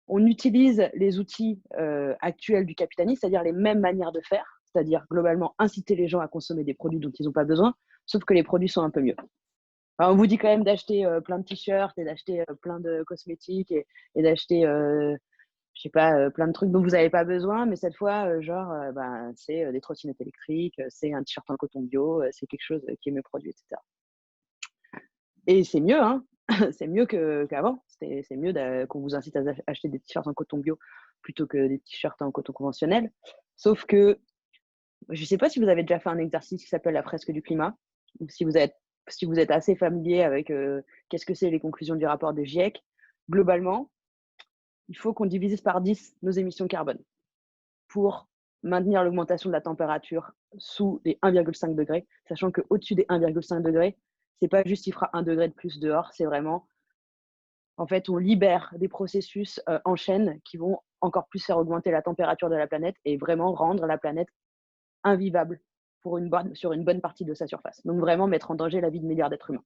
on utilise les outils actuels du capitalisme, c'est-à-dire les mêmes manières de faire, c'est-à-dire globalement inciter les gens à consommer des produits dont ils n'ont pas besoin, sauf que les produits sont un peu mieux. Alors, on vous dit quand même d'acheter plein de t-shirts et d'acheter plein de cosmétiques et d'acheter, je sais pas, plein de trucs dont vous n'avez pas besoin, mais cette fois, genre, ben, c'est des trottinettes électriques, c'est un t-shirt en coton bio, c'est quelque chose qui est mieux produit, etc. Et c'est mieux, hein. C'est mieux qu'avant. C'est mieux qu'on vous incite à acheter des t-shirts en coton bio plutôt que des t-shirts en coton conventionnel. Sauf que, je ne sais pas si vous avez déjà fait un exercice qui s'appelle la fresque du climat, ou si vous êtes assez familier avec qu'est-ce que c'est les conclusions du rapport des GIEC. Globalement, il faut qu'on divise par 10 nos émissions carbone pour maintenir l'augmentation de la température sous les 1,5 degrés, sachant qu'au-dessus des 1,5 degrés, c'est pas juste il fera 1 degré de plus dehors, c'est vraiment, en fait, on libère des processus en chaîne qui vont encore plus faire augmenter la température de la planète et vraiment rendre la planète invivable sur une bonne partie de sa surface. Donc vraiment mettre en danger la vie de milliards d'êtres humains.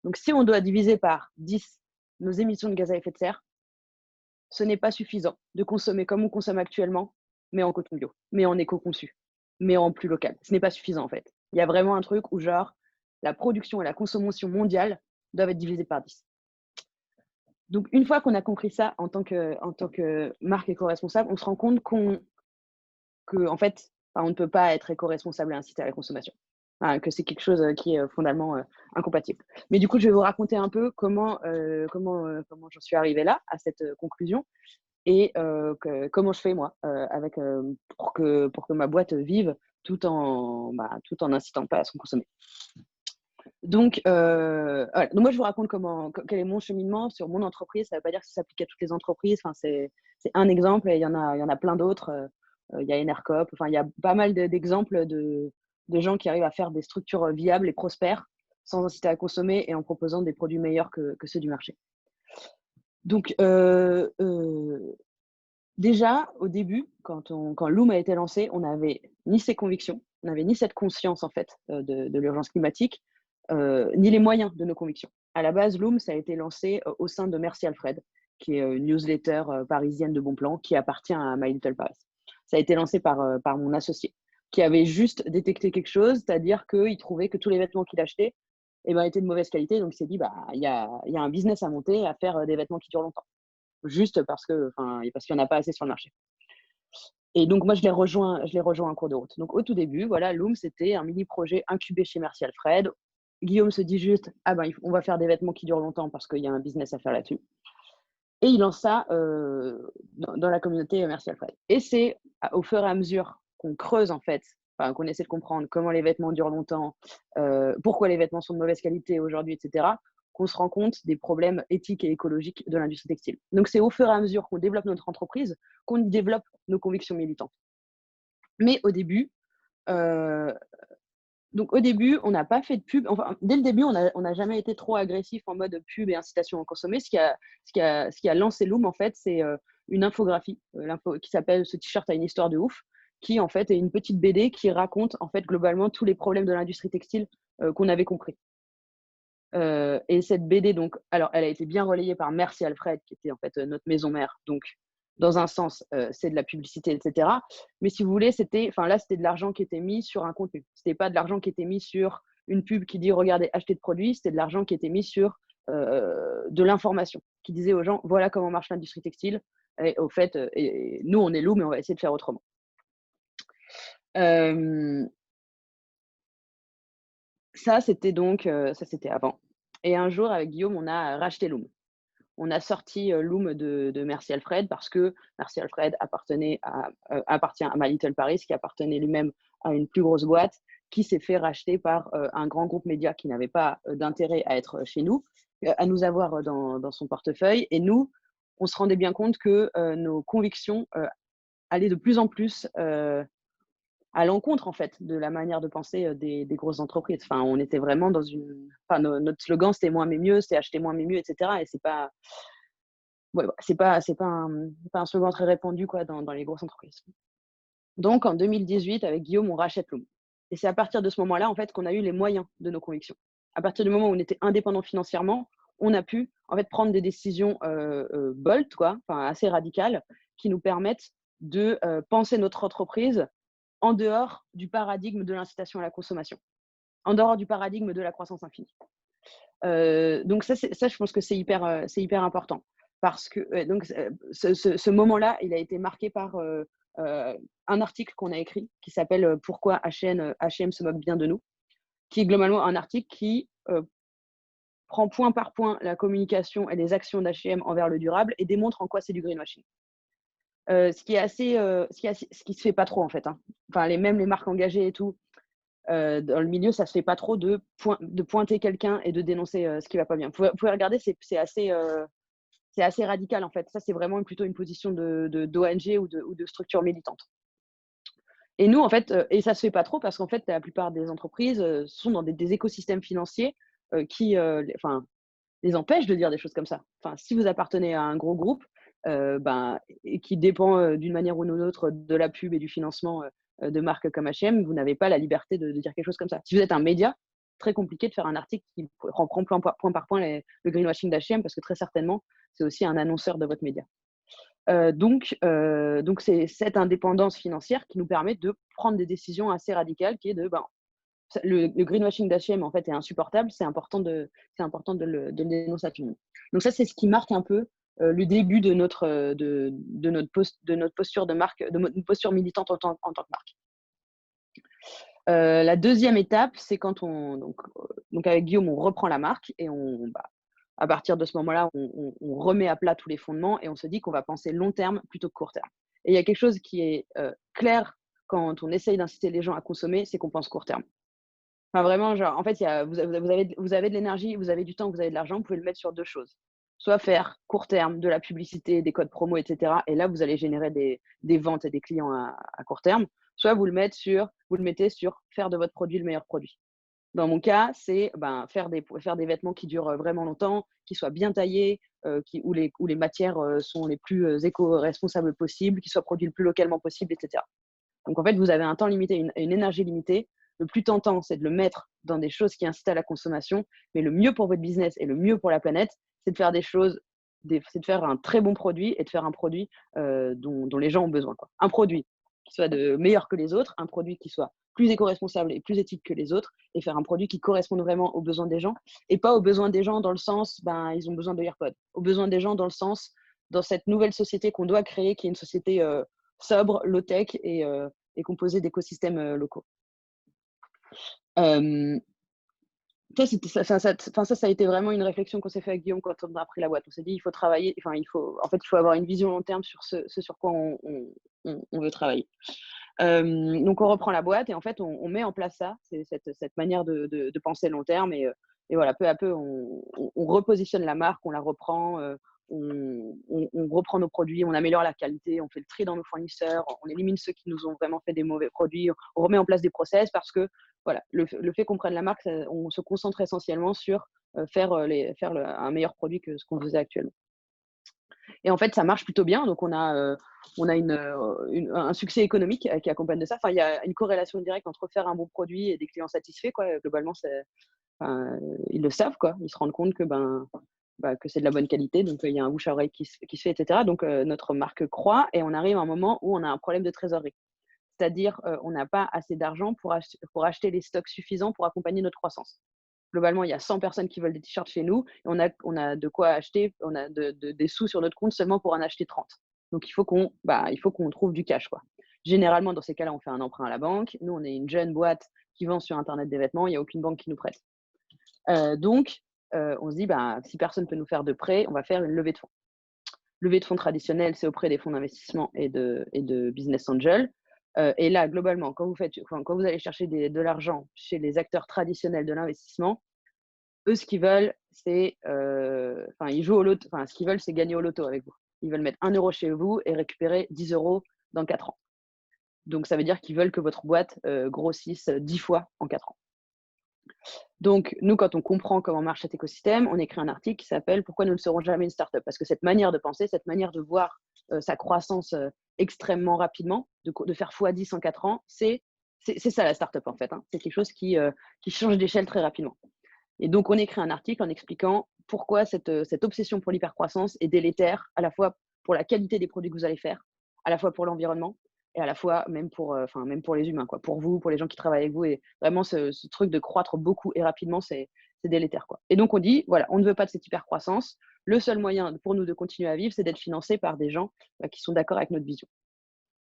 Donc si on doit diviser par 10 nos émissions de gaz à effet de serre, ce n'est pas suffisant de consommer comme on consomme actuellement, mais en coton bio, mais en éco-conçu, mais en plus local. Ce n'est pas suffisant en fait. Il y a vraiment un truc où genre la production et la consommation mondiale doivent être divisées par 10. Donc une fois qu'on a compris ça en tant que marque éco-responsable, on se rend compte en fait, on ne peut pas être éco-responsable et inciter à la consommation. Que c'est quelque chose qui est fondamentalement incompatible. Mais du coup, je vais vous raconter un peu comment j'en suis arrivée là, à cette conclusion, et comment je fais moi, pour que ma boîte vive tout en n'incitant pas à se consommer. Donc, voilà. Donc moi, je vous raconte quel est mon cheminement sur mon entreprise. Ça ne veut pas dire que ça s'applique à toutes les entreprises. Enfin, c'est un exemple et il y en a plein d'autres. Il y a Enercop. Enfin, il y a pas mal d'exemples de gens qui arrivent à faire des structures viables et prospères sans inciter à consommer et en proposant des produits meilleurs que ceux du marché. Donc, déjà, au début, quand Loom a été lancé, on n'avait ni ces convictions, on n'avait ni cette conscience en fait de l'urgence climatique, ni les moyens de nos convictions. À la base, Loom, ça a été lancé au sein de Merci Alfred, qui est une newsletter parisienne de bon plan qui appartient à My Little Paris. Ça a été lancé par mon associé, qui avait juste détecté quelque chose, c'est-à-dire qu'il trouvait que tous les vêtements qu'il achetait étaient de mauvaise qualité, donc il s'est dit, bah, il y a un business à monter, à faire des vêtements qui durent longtemps, juste parce qu'il n'y en a pas assez sur le marché. Et donc, moi, je l'ai rejoint en cours de route. Donc, au tout début, voilà, Loom, c'était un mini projet incubé chez Merci Alfred. Guillaume se dit juste, ah ben, on va faire des vêtements qui durent longtemps parce qu'il y a un business à faire là-dessus. Et il lance ça dans la communauté Merci Alfred. Et c'est au fur et à mesure qu'on creuse, en fait, qu'on essaie de comprendre comment les vêtements durent longtemps, pourquoi les vêtements sont de mauvaise qualité aujourd'hui, etc., qu'on se rend compte des problèmes éthiques et écologiques de l'industrie textile. Donc, c'est au fur et à mesure qu'on développe notre entreprise qu'on développe nos convictions militantes. Mais au début, on n'a pas fait de pub. Enfin, dès le début, on n'a jamais été trop agressif en mode pub et incitation à consommer. Ce qui a lancé Loom, en fait, c'est une infographie qui s'appelle Ce t-shirt a une histoire de ouf, qui en fait est une petite BD qui raconte en fait globalement tous les problèmes de l'industrie textile qu'on avait compris. Et cette BD, donc, alors, elle a été bien relayée par Merci Alfred, qui était en fait notre maison mère. Donc, dans un sens, c'est de la publicité, etc. Mais si vous voulez, c'était de l'argent qui était mis sur un contenu. C'était pas de l'argent qui était mis sur une pub qui dit regardez, achetez de produits. C'était de l'argent qui était mis sur de l'information, qui disait aux gens voilà comment marche l'industrie textile. Et au fait, et nous, on est loup, mais on va essayer de faire autrement. Ça, c'était avant. Et un jour, avec Guillaume, on a racheté Loom. On a sorti Loom de Merci Alfred parce que Merci Alfred appartient à My Little Paris, qui appartenait lui-même à une plus grosse boîte, qui s'est fait racheter par un grand groupe média qui n'avait pas d'intérêt à être chez nous, à nous avoir dans son portefeuille. Et nous, on se rendait bien compte que nos convictions allaient de plus en plus à l'encontre en fait de la manière de penser des grosses entreprises. Enfin, on était vraiment notre slogan c'était moins mais mieux, c'est acheter moins mais mieux, etc. Et c'est pas, ouais, c'est pas un slogan très répandu quoi dans les grosses entreprises. Donc en 2018 avec Guillaume on rachète Loom. Et c'est à partir de ce moment-là en fait qu'on a eu les moyens de nos convictions. À partir du moment où on était indépendant financièrement, on a pu en fait prendre des décisions bold, quoi, enfin assez radicales, qui nous permettent de penser notre entreprise en dehors du paradigme de l'incitation à la consommation, en dehors du paradigme de la croissance infinie. Donc ça, je pense que c'est hyper important parce que donc ce moment-là, il a été marqué par un article qu'on a écrit qui s'appelle Pourquoi H&M se moque bien de nous, qui est globalement un article qui prend point par point la communication et les actions d'H&M envers le durable et démontre en quoi c'est du greenwashing. Ce qui se fait pas trop en fait, hein. Enfin, même les marques engagées et tout, dans le milieu, ça se fait pas trop de pointer quelqu'un et de dénoncer ce qui va pas bien. Vous pouvez regarder, c'est assez radical en fait. Ça, c'est vraiment plutôt une position d'ONG ou de structure militante. Et nous, en fait, et ça se fait pas trop parce qu'en fait, la plupart des entreprises sont dans des écosystèmes financiers qui les empêchent de dire des choses comme ça. Enfin, si vous appartenez à un gros groupe et qui dépend d'une manière ou d'une autre de la pub et du financement de marques comme H&M, vous n'avez pas la liberté de dire quelque chose comme ça. Si vous êtes un média, très compliqué de faire un article qui reprend point par point le greenwashing d'H&M parce que très certainement, c'est aussi un annonceur de votre média. Donc c'est cette indépendance financière qui nous permet de prendre des décisions assez radicales qui est le greenwashing d'H&M en fait est insupportable, c'est important de le dénoncer à tout le monde. Donc ça, c'est ce qui marque un peu le début de notre posture de marque, de notre posture militante en tant que marque. La deuxième étape, c'est quand donc avec Guillaume, on reprend la marque et à partir de ce moment-là, on remet à plat tous les fondements et on se dit qu'on va penser long terme plutôt que court terme. Et il y a quelque chose qui est clair quand on essaye d'inciter les gens à consommer, c'est qu'on pense court terme. Enfin, vraiment, genre, en fait, vous avez de l'énergie, vous avez du temps, vous avez de l'argent, vous pouvez le mettre sur 2 choses. Soit faire court terme, de la publicité, des codes promo, etc. Et là, vous allez générer des ventes et des clients à court terme. Soit vous le mettez sur faire de votre produit le meilleur produit. Dans mon cas, c'est faire des vêtements qui durent vraiment longtemps, qui soient bien taillés, où les matières sont les plus éco-responsables possibles, qui soient produits le plus localement possible, etc. Donc en fait, vous avez un temps limité, une énergie limitée. Le plus tentant, c'est de le mettre dans des choses qui incitent à la consommation. Mais le mieux pour votre business et le mieux pour la planète, c'est de faire c'est de faire un très bon produit et de faire un produit dont les gens ont besoin, quoi. Un produit qui soit meilleur que les autres, un produit qui soit plus éco-responsable et plus éthique que les autres, et faire un produit qui corresponde vraiment aux besoins des gens, et pas aux besoins des gens dans le sens, ils ont besoin de AirPods, aux besoins des gens dans le sens, dans cette nouvelle société qu'on doit créer, qui est une société sobre, low-tech et composée d'écosystèmes locaux. Ça a été vraiment une réflexion qu'on s'est fait avec Guillaume quand on a pris la boîte. On s'est dit, il faut travailler, il faut avoir une vision long terme sur ce sur quoi on veut travailler. Donc on reprend la boîte et en fait, on met en place ça, c'est cette manière de penser long terme et voilà, peu à peu, on repositionne la marque, on la reprend, on reprend nos produits, on améliore la qualité, on fait le tri dans nos fournisseurs, on élimine ceux qui nous ont vraiment fait des mauvais produits, on remet en place des process parce que voilà, le fait qu'on prenne la marque, on se concentre essentiellement sur faire un meilleur produit que ce qu'on faisait actuellement. Et en fait, ça marche plutôt bien. Donc, on a un succès économique qui accompagne de ça. Enfin, il y a une corrélation directe entre faire un bon produit et des clients satisfaits, quoi. Globalement, ils le savent, quoi. Ils se rendent compte que que c'est de la bonne qualité. Donc, il y a un bouche à oreille qui se fait, etc. Donc, notre marque croît et on arrive à un moment où on a un problème de trésorerie. C'est-à-dire, on n'a pas assez d'argent pour acheter les stocks suffisants pour accompagner notre croissance. Globalement, il y a 100 personnes qui veulent des t-shirts chez nous et on a de quoi acheter, on a des sous sur notre compte seulement pour en acheter 30. Donc, il faut qu'on trouve du cash, quoi. Généralement, dans ces cas-là, on fait un emprunt à la banque. Nous, on est une jeune boîte qui vend sur Internet des vêtements. Il n'y a aucune banque qui nous prête. Donc, on se dit, si personne ne peut nous faire de prêt, on va faire une levée de fonds. Levée de fonds traditionnelle, c'est auprès des fonds d'investissement et de business angels. Et là, globalement, quand vous allez chercher de l'argent chez les acteurs traditionnels de l'investissement, eux, ce qu'ils veulent, c'est, ils jouent au loto. Enfin, ce qu'ils veulent, c'est gagner au loto avec vous. Ils veulent mettre 1 euro chez vous et récupérer 10 euros dans 4 ans. Donc, ça veut dire qu'ils veulent que votre boîte grossisse 10 fois en 4 ans. Donc, nous, quand on comprend comment marche cet écosystème, on écrit un article qui s'appelle « Pourquoi nous ne serons jamais une startup ?» Parce que cette manière de penser, cette manière de voir sa croissance extrêmement rapidement, de faire x10 en 4 ans, c'est ça la startup en fait. Hein. C'est quelque chose qui change d'échelle très rapidement. Et donc, on écrit un article en expliquant pourquoi cette obsession pour l'hypercroissance est délétère, à la fois pour la qualité des produits que vous allez faire, à la fois pour l'environnement et à la fois même pour, même pour les humains, quoi. Pour vous, pour les gens qui travaillent avec vous et vraiment ce truc de croître beaucoup et rapidement, c'est délétère, quoi. Et donc on dit: «Voilà, on ne veut pas de cette hypercroissance. Le seul moyen pour nous de continuer à vivre, c'est d'être financés par des gens, qui sont d'accord avec notre vision».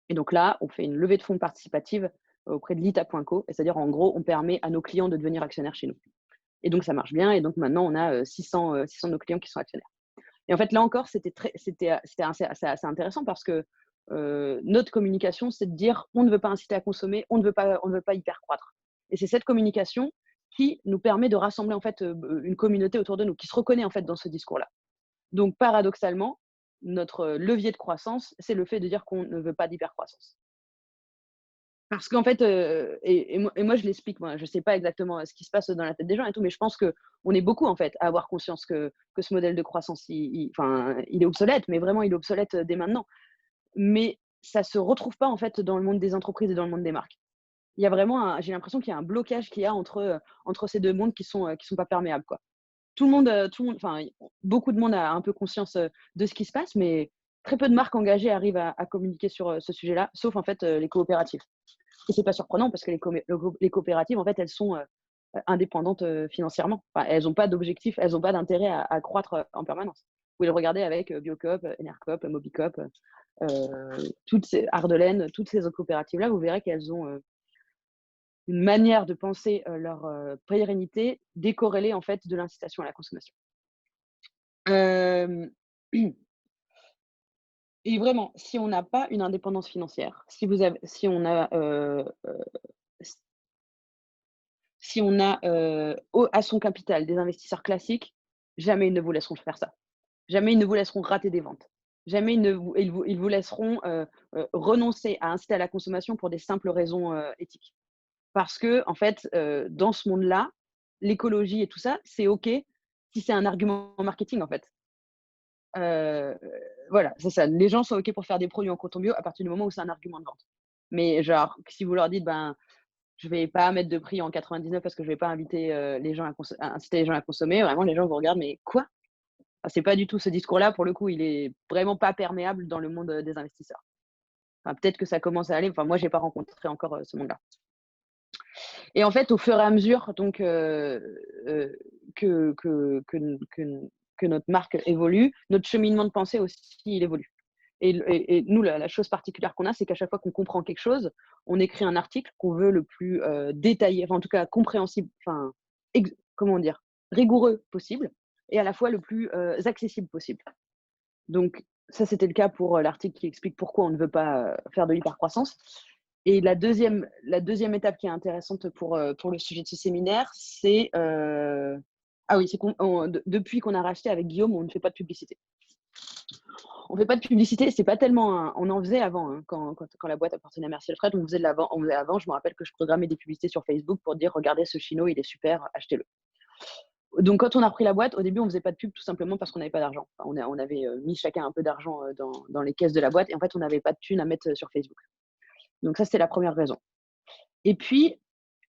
Et donc là, on fait une levée de fonds participative auprès de l'ITA.co, et c'est-à-dire, en gros, on permet à nos clients de devenir actionnaires chez nous. Et donc ça marche bien, et donc maintenant on a 600 de nos clients qui sont actionnaires. Et en fait, là encore, c'était assez intéressant parce que notre communication, c'est de dire: on ne veut pas inciter à consommer, on ne veut pas hyper croître. Et c'est cette communication qui nous permet de rassembler en fait une communauté autour de nous, qui se reconnaît en fait dans ce discours-là. Donc paradoxalement, notre levier de croissance, c'est le fait de dire qu'on ne veut pas d'hypercroissance. Parce qu'en fait, moi je l'explique, moi, je sais pas exactement ce qui se passe dans la tête des gens et tout, mais je pense qu'on est beaucoup en fait à avoir conscience que ce modèle de croissance, il est obsolète, mais vraiment il est obsolète dès maintenant. Mais ça se retrouve pas en fait dans le monde des entreprises et dans le monde des marques. Il y a vraiment j'ai l'impression qu'il y a un blocage qu'il y a entre ces 2 mondes qui sont pas perméables, quoi. Tout le monde, enfin, beaucoup de monde a un peu conscience de ce qui se passe, mais très peu de marques engagées arrivent à communiquer sur ce sujet-là, sauf en fait les coopératives. Et c'est pas surprenant parce que les coopératives, en fait, elles sont indépendantes financièrement. Enfin, elles n'ont pas d'objectif, elles n'ont pas d'intérêt à croître en permanence. Vous pouvez le regarder avec Biocoop, Enercoop, Mobicoop, toutes ces Ardelaine, toutes ces autres coopératives-là, vous verrez qu'elles ont une manière de penser leur pérennité décorrélée en fait de l'incitation à la consommation. Hem Et vraiment, si on n'a pas une indépendance financière, si on a, si on a, à son capital des investisseurs classiques, jamais ils ne vous laisseront faire ça. Jamais ils ne vous laisseront rater des ventes. Jamais ils vous laisseront, renoncer à inciter à la consommation pour des simples raisons, éthiques. Parce que en fait, dans ce monde-là, l'écologie et tout ça, c'est OK si c'est un argument marketing, en fait. Heu, voilà, c'est ça. Les gens sont OK pour faire des produits en coton bio à partir du moment où c'est un argument de vente. Mais genre, si vous leur dites: «Ben, je vais pas mettre de prix en 99 parce que je vais pas inviter, les gens à inciter les gens à consommer», vraiment les gens vous regardent: «Mais quoi?» Enfin, c'est pas du tout ce discours-là, pour le coup, il est vraiment pas perméable dans le monde, des investisseurs. Enfin, peut-être que ça commence à aller, enfin moi j'ai pas rencontré encore, ce monde-là. Et en fait, au fur et à mesure donc que notre marque évolue, notre cheminement de pensée aussi, il évolue. Et nous, la chose particulière qu'on a, c'est qu'à chaque fois qu'on comprend quelque chose, on écrit un article qu'on veut le plus, détaillé, enfin en tout cas compréhensible, enfin comment dire? Rigoureux possible, et à la fois le plus, accessible possible. Donc ça, c'était le cas pour, l'article qui explique pourquoi on ne veut pas, faire de l'hypercroissance. Et la deuxième étape qui est intéressante pour le sujet de ce séminaire, c'est, ah oui, c'est depuis qu'on a racheté avec Guillaume, on ne fait pas de publicité. On fait pas de publicité, c'est pas tellement on en faisait avant, hein, quand la boîte appartenait à Merci Alfred, on faisait avant. Je me rappelle que je programmais des publicités sur Facebook pour dire: «Regardez ce chino, il est super, achetez-le». Donc quand on a repris la boîte, au début, on faisait pas de pub tout simplement parce qu'on n'avait pas d'argent. Enfin, on avait, mis chacun un peu d'argent, dans les caisses de la boîte, et en fait, on n'avait pas de thunes à mettre, sur Facebook. Donc ça, c'était la première raison. Et puis,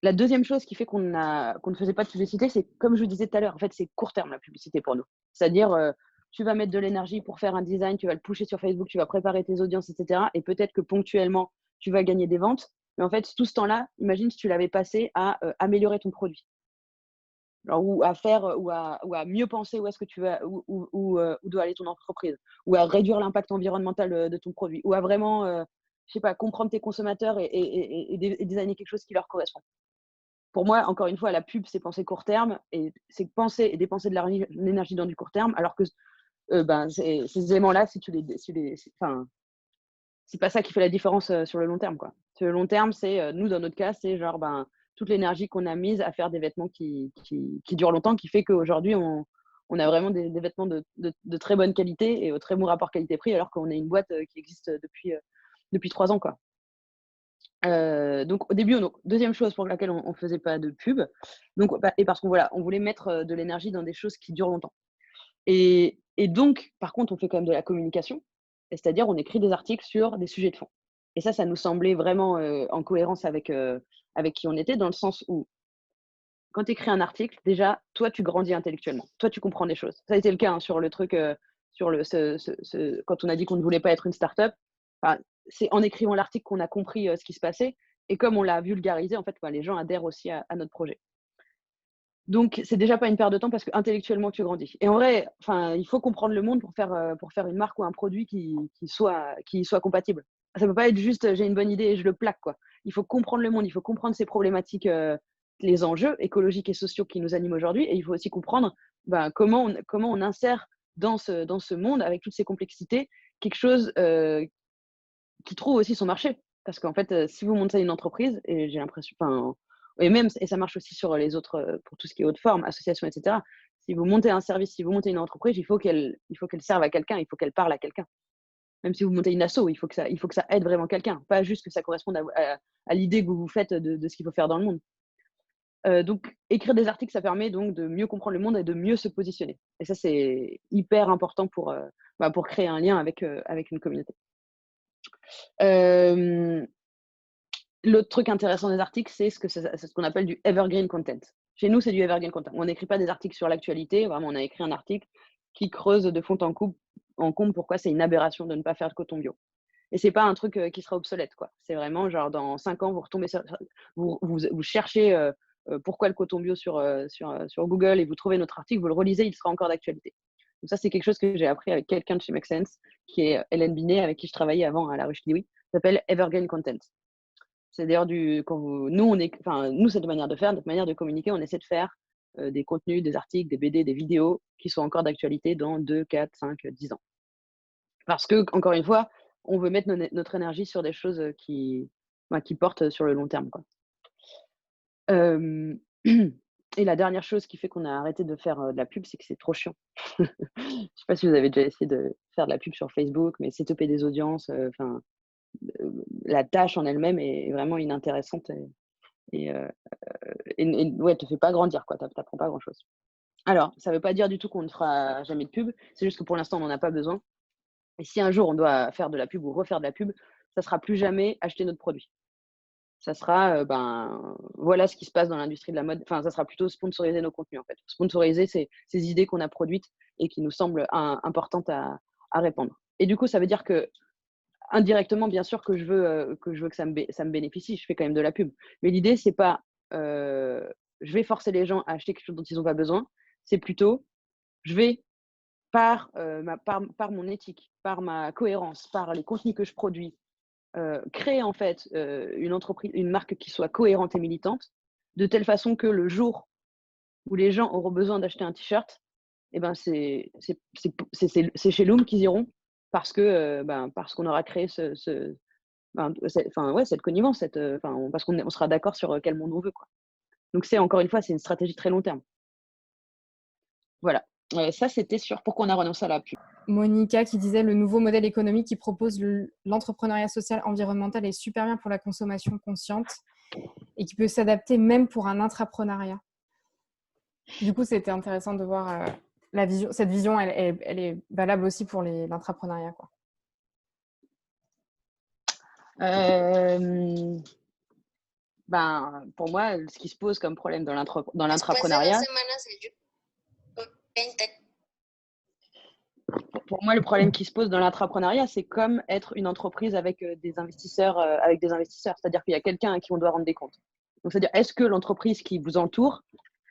la deuxième chose qui fait qu'on ne faisait pas de publicité, c'est comme je vous disais tout à l'heure, en fait, c'est court terme la publicité pour nous. C'est-à-dire, tu vas mettre de l'énergie pour faire un design, tu vas le pusher sur Facebook, tu vas préparer tes audiences, et cetera, et peut-être que ponctuellement, tu vas gagner des ventes. Mais en fait, tout ce temps-là, imagine si tu l'avais passé à, améliorer ton produit. Alors, ou à faire, ou à mieux penser où est-ce que tu vas où doit aller ton entreprise, ou à réduire l'impact environnemental, de ton produit, ou à vraiment, je sais pas, comprendre tes consommateurs et designer quelque chose qui leur correspond. Pour moi, encore une fois, la pub, c'est penser court terme, et c'est penser et dépenser de l'énergie dans du court terme, alors que, ben, ces éléments-là, si tu les enfin, c'est pas ça qui fait la différence, sur le long terme, quoi. Sur le long terme, c'est, nous, dans notre cas, c'est genre, ben, toute l'énergie qu'on a mise à faire des vêtements qui durent longtemps, qui fait qu'aujourd'hui, on a vraiment des vêtements de très bonne qualité et au très bon rapport qualité-prix, alors qu'on est une boîte, qui existe, depuis 3 ans, quoi. Donc au début, donc 2e chose pour laquelle on faisait pas de pub, donc bah, et parce qu'on voilà, on voulait mettre, de l'énergie dans des choses qui durent longtemps. Et donc par contre, on fait quand même de la communication, et c'est-à-dire on écrit des articles sur des sujets de fond. Et ça nous semblait vraiment, en cohérence avec qui on était, dans le sens où quand tu écris un article, déjà, toi, tu grandis intellectuellement. Toi, tu comprends des choses. Ça a été le cas hein, sur le truc, quand on a dit qu'on ne voulait pas être une start-up. Enfin, c'est en écrivant l'article qu'on a compris ce qui se passait. Et comme on l'a vulgarisé, en fait, les gens adhèrent aussi à notre projet. Donc, c'est déjà pas une perte de temps parce qu'intellectuellement, tu grandis. Et en vrai, il faut comprendre le monde pour faire une marque ou un produit qui soit compatible. Ça peut pas être juste j'ai une bonne idée et je le plaque, quoi. Il faut comprendre le monde, il faut comprendre ses problématiques, les enjeux écologiques et sociaux qui nous animent aujourd'hui. Et il faut aussi comprendre comment on insère dans ce monde, avec toutes ces complexités, quelque chose qui trouve aussi son marché. Parce qu'en fait, si vous montez une entreprise, et j'ai l'impression, et ça marche aussi sur les autres, pour tout ce qui est haute forme, association, etc. Si vous montez un service, si vous montez une entreprise, il faut qu'elle serve à quelqu'un, il faut qu'elle parle à quelqu'un. Même si vous montez une asso, il faut que ça aide vraiment quelqu'un, pas juste que ça corresponde à l'idée que vous vous faites de ce qu'il faut faire dans le monde. Donc, écrire des articles, ça permet donc de mieux comprendre le monde et de mieux se positionner. Et ça, c'est hyper important pour créer un lien avec une communauté. L'autre truc intéressant des articles, c'est ce qu'on appelle du evergreen content. Chez nous, c'est du evergreen content. On n'écrit pas des articles sur l'actualité. Vraiment, on a écrit un article qui creuse de fond en comble pourquoi c'est une aberration de ne pas faire de coton bio. Et c'est pas un truc qui sera obsolète, quoi. C'est vraiment genre dans 5 ans, vous retombez vous cherchez pourquoi le coton bio sur Google et vous trouvez notre article, vous le relisez, il sera encore d'actualité. Donc ça, c'est quelque chose que j'ai appris avec quelqu'un de chez Make Sense, qui est Hélène Binet, avec qui je travaillais avant à la Ruche Kiwi. Ça s'appelle Evergreen Content. C'est d'ailleurs nous, cette manière de faire, notre manière de communiquer, on essaie de faire des contenus, des articles, des BD, des vidéos qui sont encore d'actualité dans 2, 4, 5, 10 ans. Parce que, encore une fois, on veut mettre notre énergie sur des choses qui portent sur le long terme, quoi. Et la dernière chose qui fait qu'on a arrêté de faire de la pub, c'est que c'est trop chiant. Je sais pas si vous avez déjà essayé de faire de la pub sur Facebook, mais setuper des audiences, la tâche en elle-même est vraiment inintéressante et ouais, te fait pas grandir, quoi. T'apprends pas grand-chose. Alors, ça veut pas dire du tout qu'on ne fera jamais de pub, c'est juste que pour l'instant, on n'en a pas besoin. Et si un jour on doit faire de la pub ou refaire de la pub, ça sera plus jamais acheter notre produit. Ça sera, voilà ce qui se passe dans l'industrie de la mode. Enfin, ça sera plutôt sponsoriser nos contenus, en fait. Sponsoriser ces idées qu'on a produites et qui nous semblent importantes à répandre. Et du coup, ça veut dire que indirectement, bien sûr que je veux que ça me bénéficie. Je fais quand même de la pub. Mais l'idée, c'est pas, je vais forcer les gens à acheter quelque chose dont ils n'ont pas besoin. C'est plutôt, je vais par mon éthique, par ma cohérence, par les contenus que je produis, créer en fait une marque qui soit cohérente et militante, de telle façon que le jour où les gens auront besoin d'acheter un t-shirt, eh ben c'est chez Loom qu'ils iront parce qu'on aura créé cette connivence, parce qu'on sera d'accord sur quel monde on veut, quoi. Donc encore une fois, c'est une stratégie très long terme. Voilà. Ça, c'était sur pourquoi on a renoncé à la pub. Monica qui disait le nouveau modèle économique qui propose l'entrepreneuriat social environnemental est super bien pour la consommation consciente et qui peut s'adapter même pour un intrapreneuriat. Du coup, c'était intéressant de voir cette vision, elle est valable aussi pour l'intrapreneuriat, quoi. Pour moi, ce qui se pose comme problème dans l'intrapreneuriat, pour moi, le problème qui se pose dans l'intrapreneuriat, c'est comme être une entreprise avec des investisseurs. C'est-à-dire qu'il y a quelqu'un à qui on doit rendre des comptes. Donc, c'est-à-dire, est-ce que l'entreprise qui vous entoure,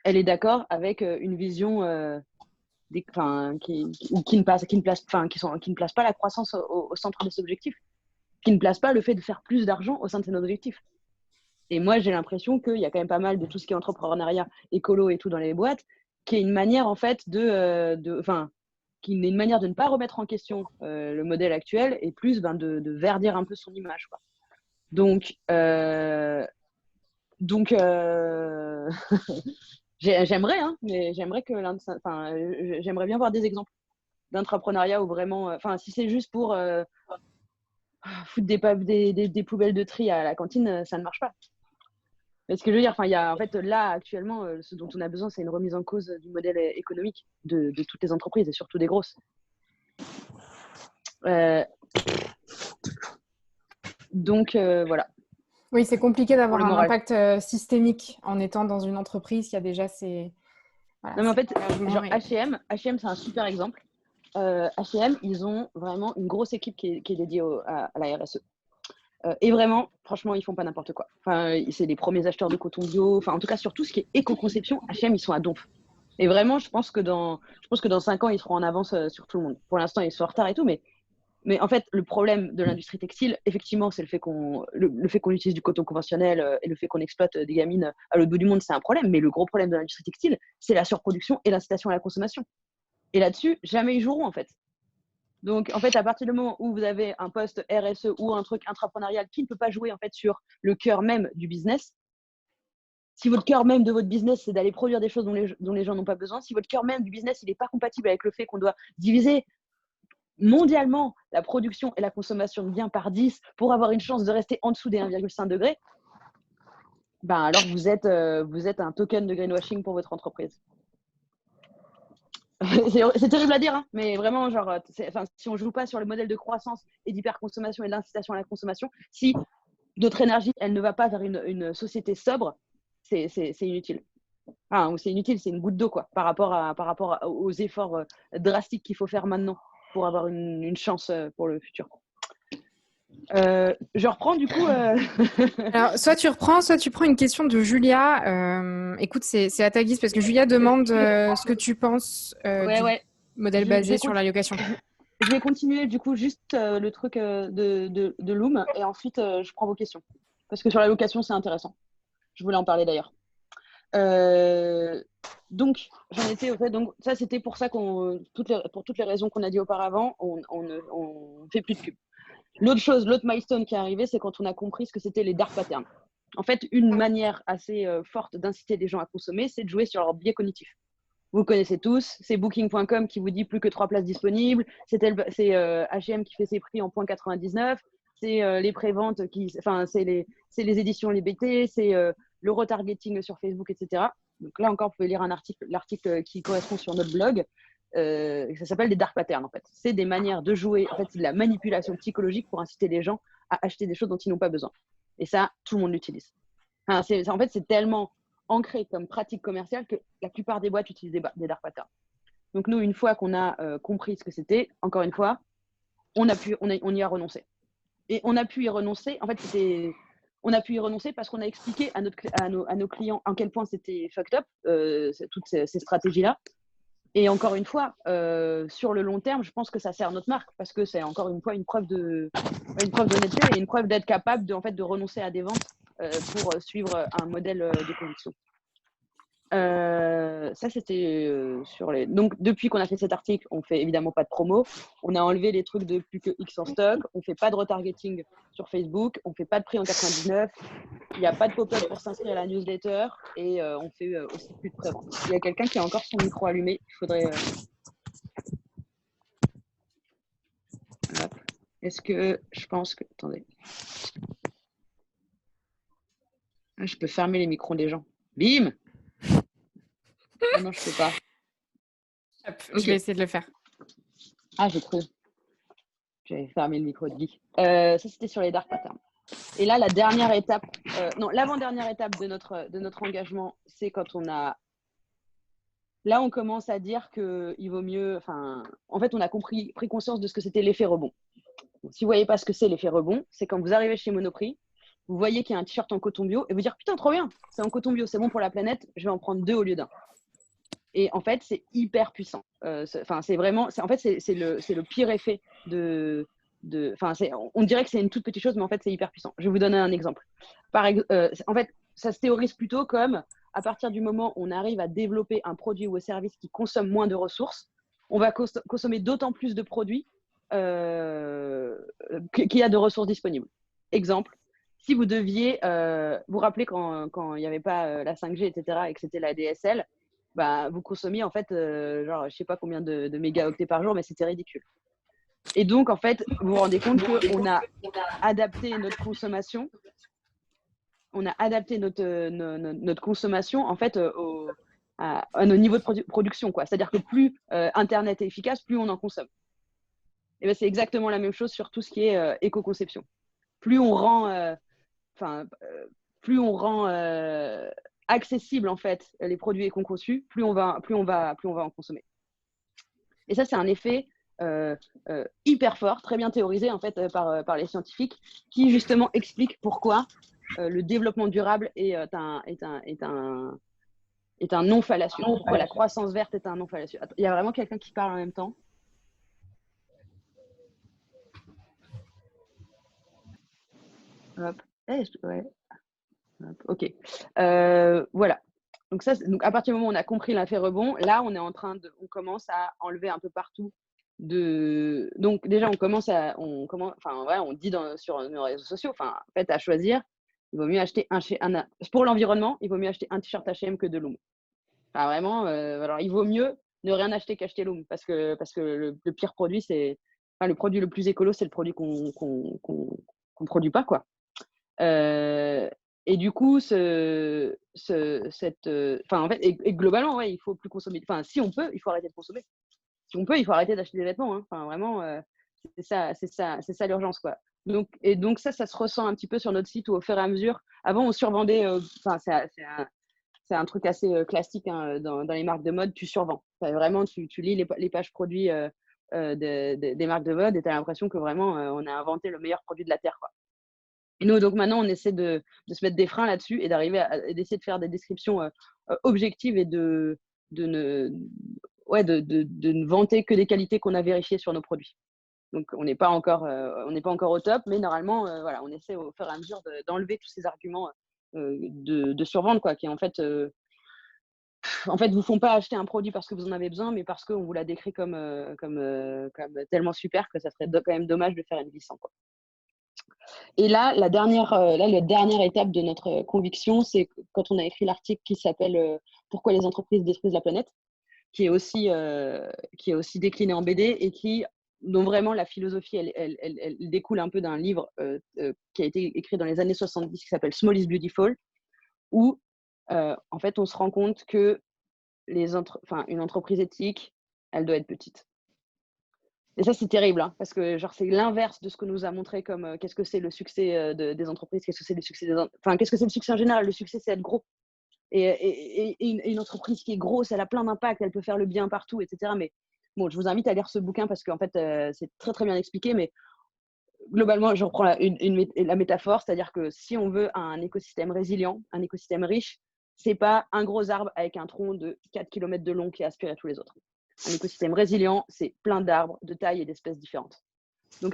elle est d'accord avec une vision qui ne place pas la croissance au centre de ses objectifs, qui ne place pas le fait de faire plus d'argent au sein de ses objectifs. Et moi, j'ai l'impression qu'il y a quand même pas mal de tout ce qui est entrepreneuriat écolo et tout dans les boîtes, qui est une manière en fait qui est une manière de ne pas remettre en question le modèle actuel et plus de verdir un peu son image, quoi. Donc j'aimerais, hein, mais j'aimerais j'aimerais bien voir des exemples d'intrapreneuriat où vraiment, si c'est juste pour foutre des poubelles de tri à la cantine, ça ne marche pas. Mais ce que je veux dire, il y a en fait là actuellement, ce dont on a besoin, c'est une remise en cause du modèle économique de toutes les entreprises et surtout des grosses. Donc voilà. Oui, c'est compliqué pour d'avoir le un moral. impact systémique en étant dans une entreprise qui a déjà Non, mais en ses fait, engagements. genre H&M, c'est un super exemple. H&M, ils ont vraiment une grosse équipe qui est dédiée à la RSE. Et vraiment, franchement, ils font pas n'importe quoi. Enfin, c'est les premiers acheteurs de coton bio. Enfin, en tout cas, sur tout ce qui est éco-conception, H&M, ils sont à donf. Et vraiment, je pense que dans 5 ans, ils seront en avance sur tout le monde. Pour l'instant, ils sont en retard et tout, mais en fait, le problème de l'industrie textile, effectivement, c'est le fait qu'on utilise du coton conventionnel et le fait qu'on exploite des gamines à l'autre bout du monde, c'est un problème. Mais le gros problème de l'industrie textile, c'est la surproduction et l'incitation à la consommation. Et là-dessus, jamais ils joueront, en fait. Donc, en fait, à partir du moment où vous avez un poste RSE ou un truc intrapreneurial qui ne peut pas jouer en fait sur le cœur même du business, si votre cœur même de votre business, c'est d'aller produire des choses dont les gens n'ont pas besoin, si votre cœur même du business, il n'est pas compatible avec le fait qu'on doit diviser mondialement la production et la consommation de biens par 10 pour avoir une chance de rester en dessous des 1,5 degrés, ben alors vous êtes un token de greenwashing pour votre entreprise. C'est terrible à dire, hein, mais vraiment, genre, si on joue pas sur le modèle de croissance et d'hyperconsommation et d'incitation à la consommation, si notre énergie, elle ne va pas vers une société sobre, c'est inutile. Enfin, c'est inutile, c'est une goutte d'eau, quoi, par rapport aux efforts drastiques qu'il faut faire maintenant pour avoir une chance pour le futur. Je reprends du coup. Alors, soit tu reprends, soit tu prends une question de Julia. Écoute, c'est à ta guise parce que Julia demande ce que tu penses du Ouais. modèle basé sur la location. Je vais continuer du coup juste le truc de Loom et ensuite je prends vos questions. Parce que sur la location, c'est intéressant. Je voulais en parler d'ailleurs. Donc, j'en étais au fait. Donc, ça, c'était pour ça pour toutes les raisons qu'on a dit auparavant, on ne fait plus de pub. L'autre milestone qui est arrivé, c'est quand on a compris ce que c'était les dark patterns. En fait, une manière assez forte d'inciter les gens à consommer, c'est de jouer sur leur biais cognitif. Vous le connaissez tous, c'est Booking.com qui vous dit plus que 3 places disponibles, c'est H&M qui fait ses prix en 0,99, c'est les préventes, c'est les éditions LBT, c'est le retargeting sur Facebook, etc. Donc là encore, vous pouvez lire l'article qui correspond sur notre blog. Ça s'appelle des dark patterns en fait. C'est des manières de jouer, en fait, c'est de la manipulation psychologique pour inciter les gens à acheter des choses dont ils n'ont pas besoin. Et ça, tout le monde l'utilise. En fait, c'est tellement ancré comme pratique commerciale que la plupart des boîtes utilisent des dark patterns. Donc nous, une fois qu'on a compris ce que c'était, encore une fois, on y a renoncé. Et on a pu y renoncer. En fait, on a pu y renoncer parce qu'on a expliqué à nos clients à quel point c'était fucked up, toutes ces stratégies-là. Et encore une fois, sur le long terme, je pense que ça sert notre marque parce que c'est encore une fois une preuve d'honnêteté et une preuve d'être capable de renoncer à des ventes pour suivre un modèle de conviction. Ça, c'était sur les. Donc, depuis qu'on a fait cet article, on fait évidemment pas de promo. On a enlevé les trucs de plus que X en stock. On fait pas de retargeting sur Facebook. On fait pas de prix en 99. Il n'y a pas de pop-up pour s'inscrire à la newsletter. Et on fait aussi plus de pré-vente. Il y a quelqu'un qui a encore son micro allumé. Il faudrait. Est-ce que je pense que. Attendez. Ah, je peux fermer les micros des gens. Bim! Ah non, je peux pas. Hop, okay. Je vais essayer de le faire. Ah, j'ai cru. J'avais fermé le micro de Guy. Ça, c'était sur les dark patterns. Et là, la dernière étape, l'avant-dernière étape de notre engagement, c'est quand on a. Là, on commence à dire qu'il vaut mieux. Enfin, en fait, on a pris conscience de ce que c'était l'effet rebond. Donc, si vous ne voyez pas ce que c'est l'effet rebond, c'est quand vous arrivez chez Monoprix, vous voyez qu'il y a un t-shirt en coton bio et vous dire putain, trop bien, c'est en coton bio, c'est bon pour la planète, je vais en prendre 2 au lieu d'1. Et en fait, c'est hyper puissant. C'est vraiment, en fait, c'est le pire effet on dirait que c'est une toute petite chose, mais en fait, c'est hyper puissant. Je vais vous donner un exemple. En fait, ça se théorise plutôt comme à partir du moment où on arrive à développer un produit ou un service qui consomme moins de ressources, on va consommer d'autant plus de produits qu'il y a de ressources disponibles. Exemple, si vous deviez vous rappeler quand il n'y avait pas la 5G, etc., et que c'était la DSL, bah, vous consommiez en fait, genre, je sais pas combien de mégaoctets par jour, mais c'était ridicule. Et donc, en fait, vous vous rendez compte qu'on a adapté notre consommation. On a adapté notre consommation, en fait, à nos niveaux de production, quoi. C'est-à-dire que plus Internet est efficace, plus on en consomme. Et ben, c'est exactement la même chose sur tout ce qui est éco-conception. Plus on rend plus on rend accessible en fait les produits éco-conçus, plus on va en consommer. Et ça, c'est un effet hyper fort, très bien théorisé en fait par les scientifiques, qui justement explique pourquoi le développement durable est un non fallacieux. Pourquoi la croissance verte est un non fallacieux. Il y a vraiment quelqu'un qui parle en même temps. Hop. Ouais. Hop. Ok. Voilà. Donc à partir du moment où on a compris l'effet rebond, là on commence à enlever un peu partout donc déjà on dit sur nos réseaux sociaux, en fait à choisir, il vaut mieux acheter pour l'environnement, il vaut mieux acheter un t-shirt H&M que de Loom. Vraiment, alors il vaut mieux ne rien acheter qu'acheter Loom parce que le pire produit le produit le plus écolo, c'est le produit qu'on produit pas quoi. Et du coup, en fait, globalement, ouais, il faut plus consommer. Si on peut, il faut arrêter de consommer. Si on peut, il faut arrêter d'acheter des vêtements. Hein. Vraiment, c'est ça l'urgence, quoi. Donc ça se ressent un petit peu sur notre site où au fur et à mesure, avant on survendait. C'est un truc assez classique hein, dans les marques de mode. Tu survends. Vraiment, tu lis les pages produits des marques de mode et tu as l'impression que vraiment on a inventé le meilleur produit de la terre, quoi. Et nous, donc maintenant, on essaie de se mettre des freins là-dessus et d'essayer de faire des descriptions objectives et de ne vanter que des qualités qu'on a vérifiées sur nos produits. Donc, on n'est pas encore au top, mais normalement, voilà, on essaie au fur et à mesure d'enlever tous ces arguments de survente, quoi, qui en fait, vous font pas acheter un produit parce que vous en avez besoin, mais parce qu'on vous l'a décrit comme tellement super que ça serait quand même dommage de faire une vie sans, quoi. Et là, la dernière étape de notre conviction, c'est quand on a écrit l'article qui s'appelle Pourquoi les entreprises détruisent la planète, qui est aussi décliné en BD et dont vraiment la philosophie, elle découle un peu d'un livre qui a été écrit dans les années 70 qui s'appelle Small is Beautiful, où en fait, on se rend compte que une entreprise éthique, elle doit être petite. Et ça, c'est terrible, hein, parce que c'est l'inverse de ce que nous a montré comme qu'est-ce que c'est le succès des entreprises, qu'est-ce que c'est le succès qu'est-ce que c'est le succès en général. Le succès, c'est être gros. Et une entreprise qui est grosse, elle a plein d'impact, elle peut faire le bien partout, etc. Mais bon, je vous invite à lire ce bouquin parce qu'en fait, c'est très, très bien expliqué. Mais globalement, je reprends la métaphore, c'est-à-dire que si on veut un écosystème résilient, un écosystème riche, c'est pas un gros arbre avec un tronc de 4 km de long qui aspire à tous les autres. Un écosystème résilient, c'est plein d'arbres de taille et d'espèces différentes. Donc,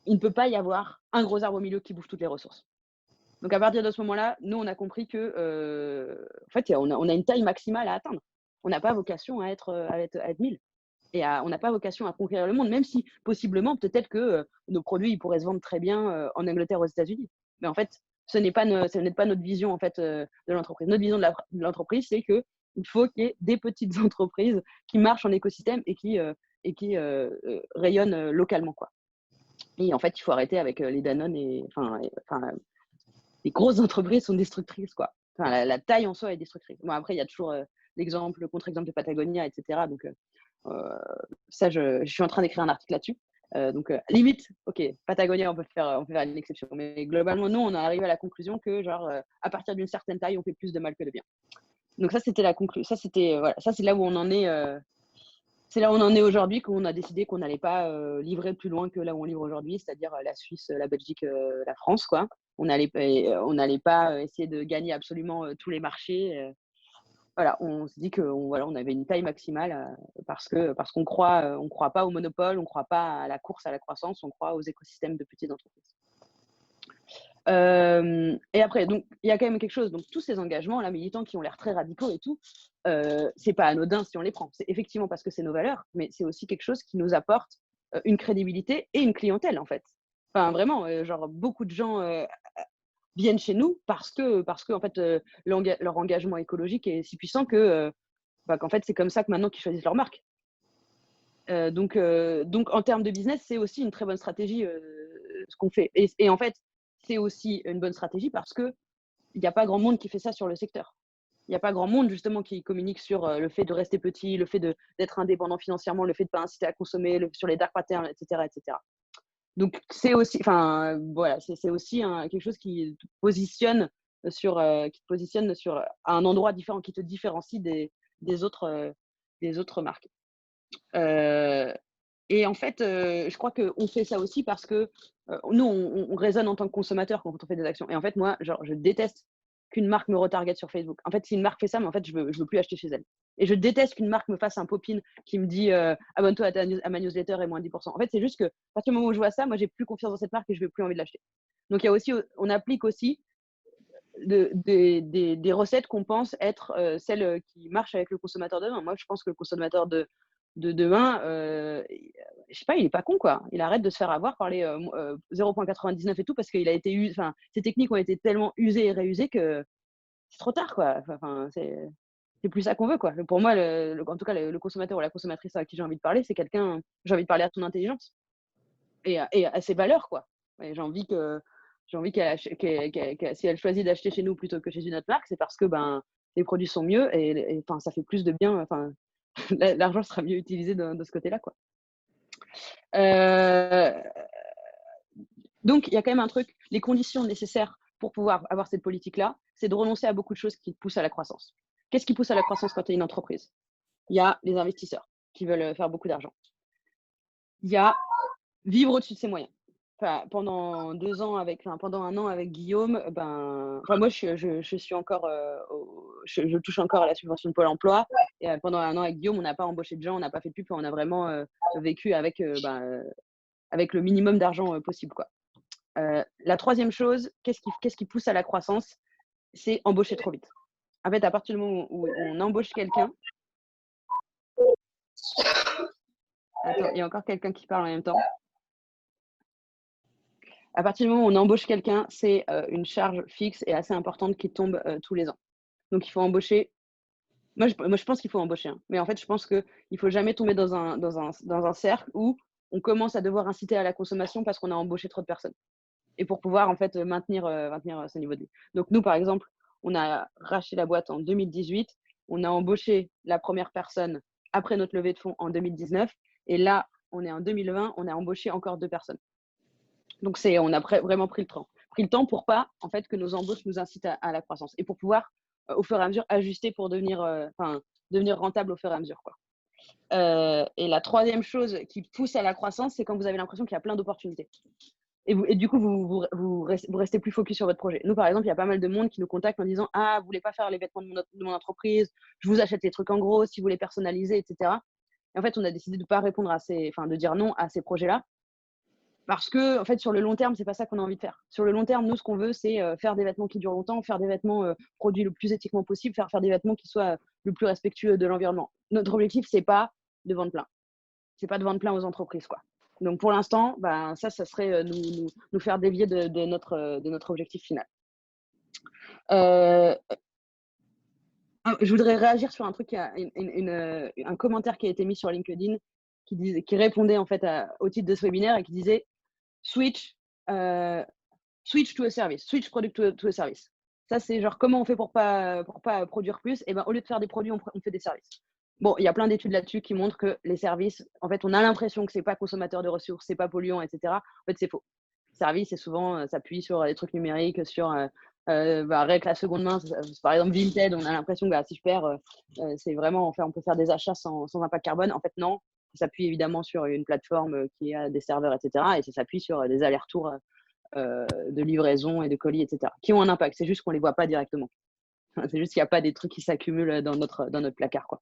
il ne peut pas y avoir un gros arbre au milieu qui bouffe toutes les ressources. Donc, à partir de ce moment-là, nous, on a compris que, en fait, on a une taille maximale à atteindre. On n'a pas vocation à être 1000. Et on n'a pas vocation à conquérir le monde, même si, possiblement, peut-être que nos produits ils pourraient se vendre très bien en Angleterre, aux États-Unis. Mais en fait, ce n'est pas notre vision en fait, de l'entreprise. Notre vision de l'entreprise, c'est qu'il faut qu'il y ait des petites entreprises qui marchent en écosystème et qui rayonnent localement, quoi. Et en fait, il faut arrêter avec les Danone les grosses entreprises sont destructrices, quoi. La taille en soi est destructrice. Bon, après, il y a toujours le contre-exemple de Patagonia, etc. Donc, ça, je suis en train d'écrire un article là-dessus. Donc, limite, ok, Patagonia, on peut faire une exception. Mais globalement, nous, on est arrivé à la conclusion que, à partir d'une certaine taille, on fait plus de mal que de bien. Donc, ça, c'était la conclusion. Ça, ça, c'est là où on en est. C'est là où on en est aujourd'hui, qu'on a décidé qu'on n'allait pas livrer plus loin que là où on livre aujourd'hui, c'est-à-dire la Suisse, la Belgique, la France, quoi. On n'allait pas essayer de gagner absolument tous les marchés. Voilà, on se dit on avait une taille maximale parce qu'on croit pas au monopole, on croit pas à la course à la croissance, on croit aux écosystèmes de petites entreprises. Et après, donc il y a quand même quelque chose. Donc tous ces engagements là, militants qui ont l'air très radicaux et tout, c'est pas anodin si on les prend. C'est effectivement parce que c'est nos valeurs, mais c'est aussi quelque chose qui nous apporte une crédibilité et une clientèle en fait. Enfin vraiment, beaucoup de gens viennent chez nous parce que en fait leur engagement écologique est si puissant que qu'en fait c'est comme ça que maintenant qu'ils choisissent leur marque. Donc en termes de business, c'est aussi une très bonne stratégie ce qu'on fait. Et en fait, c'est aussi une bonne stratégie parce que il n'y a pas grand monde qui fait ça sur le secteur. Il n'y a pas grand monde justement qui communique sur le fait de rester petit, le fait d'être indépendant financièrement, le fait de ne pas inciter à consommer, sur les dark patterns, etc., etc. Donc, c'est aussi, enfin, voilà, c'est aussi quelque chose qui te positionne sur un endroit différent, qui te différencie des autres marques. Euh, et en fait, je crois qu'on fait ça aussi parce que nous, on raisonne en tant que consommateur quand on fait des actions. Et en fait, moi, genre, je déteste qu'une marque me retarget sur Facebook. En fait, si une marque fait ça, mais en fait, je veux plus acheter chez elle. Et je déteste qu'une marque me fasse un pop-in qui me dit abonne-toi à ma newsletter et moins 10%. En fait, c'est juste que à partir du moment où je vois ça, moi, j'ai plus confiance dans cette marque et je n'ai plus envie de l'acheter. Donc, il y a aussi, on applique aussi des recettes qu'on pense être celles qui marchent avec le consommateur de demain. Moi, je pense que le consommateur de demain, je sais pas, il est pas con, quoi. Il arrête de se faire avoir par les 0,99 et tout parce qu'il a été usé. Enfin, ces techniques ont été tellement usées et réusées que c'est trop tard, quoi. Enfin, c'est plus ça qu'on veut, quoi. Pour moi, en tout cas, le consommateur ou la consommatrice à qui j'ai envie de parler, c'est quelqu'un. J'ai envie de parler à son intelligence et à ses valeurs, quoi. Et j'ai envie si elle choisit d'acheter chez nous plutôt que chez une autre marque, c'est parce que ben les produits sont mieux et enfin ça fait plus de bien. Enfin, l'argent sera mieux utilisé de ce côté-là, quoi. Donc il y a quand même un truc. Les conditions nécessaires pour pouvoir avoir cette politique-là, c'est de renoncer à beaucoup de choses qui poussent à la croissance. Qu'est-ce qui pousse à la croissance quand tu es une entreprise? Il y a les investisseurs qui veulent faire beaucoup d'argent. Il y a vivre au-dessus de ses moyens. Enfin, pendant un an avec Guillaume, moi je suis encore, je touche encore à la subvention de Pôle Emploi. Et pendant un an avec Guillaume, on n'a pas embauché de gens, on n'a pas fait de pub, on a vraiment vécu avec le minimum d'argent possible, quoi. La troisième chose, qu'est-ce qui pousse à la croissance? C'est embaucher trop vite. En fait, à partir du moment où on embauche quelqu'un, attends, il y a encore quelqu'un qui parle en même temps. À partir du moment où on embauche quelqu'un, c'est une charge fixe et assez importante qui tombe tous les ans. Donc, il faut embaucher. Moi, je pense qu'il faut embaucher. Hein. Mais en fait, je pense qu'il ne faut jamais tomber dans un cercle où on commence à devoir inciter à la consommation parce qu'on a embauché trop de personnes. Et pour pouvoir, en fait, maintenir ce niveau de vie. Donc, nous, par exemple, on a racheté la boîte en 2018. On a embauché la première personne après notre levée de fonds en 2019. Et là, on est en 2020, on a embauché encore 2 personnes. Donc, on a vraiment pris le temps pour pas, en fait, que nos embauches nous incitent à la croissance et pour pouvoir, au fur et à mesure, ajuster pour devenir rentable au fur et à mesure, quoi. Et la troisième chose qui pousse à la croissance, c'est quand vous avez l'impression qu'il y a plein d'opportunités. Et du coup, vous restez plus focus sur votre projet. Nous, par exemple, il y a pas mal de monde qui nous contacte en disant « Ah, vous voulez pas faire les vêtements de mon entreprise? Je vous achète les trucs en gros, si vous les personnalisez, etc. » Et en fait, on a décidé de ne pas répondre de dire non à ces projets-là. Parce que, en fait, sur le long terme, c'est pas ça qu'on a envie de faire. Sur le long terme, nous, ce qu'on veut, c'est faire des vêtements qui durent longtemps, faire des vêtements produits le plus éthiquement possible, faire des vêtements qui soient le plus respectueux de l'environnement. Notre objectif, c'est pas de vendre plein. C'est pas de vendre plein aux entreprises, quoi. Donc, pour l'instant, ça serait nous faire dévier de notre objectif final. Je voudrais réagir sur un truc, un commentaire qui a été mis sur LinkedIn qui répondait en fait au titre de ce webinaire et qui disait switch to a service, switch product to a service. Ça, c'est genre comment on fait pour pas produire plus. Et ben, au lieu de faire des produits, on fait des services. Bon, il y a plein d'études là-dessus qui montrent que les services, en fait, on a l'impression que c'est pas consommateur de ressources, c'est pas polluant, etc. En fait, c'est faux. Service, c'est souvent s'appuie sur des trucs numériques, sur avec la seconde main, par exemple Vinted, on a l'impression que c'est super, c'est vraiment, on peut faire des achats sans impact carbone. En fait, non, ça s'appuie évidemment sur une plateforme qui a des serveurs, etc. Et ça s'appuie sur des allers-retours de livraison et de colis, etc. qui ont un impact. C'est juste qu'on ne les voit pas directement. C'est juste qu'il n'y a pas des trucs qui s'accumulent dans notre placard, quoi.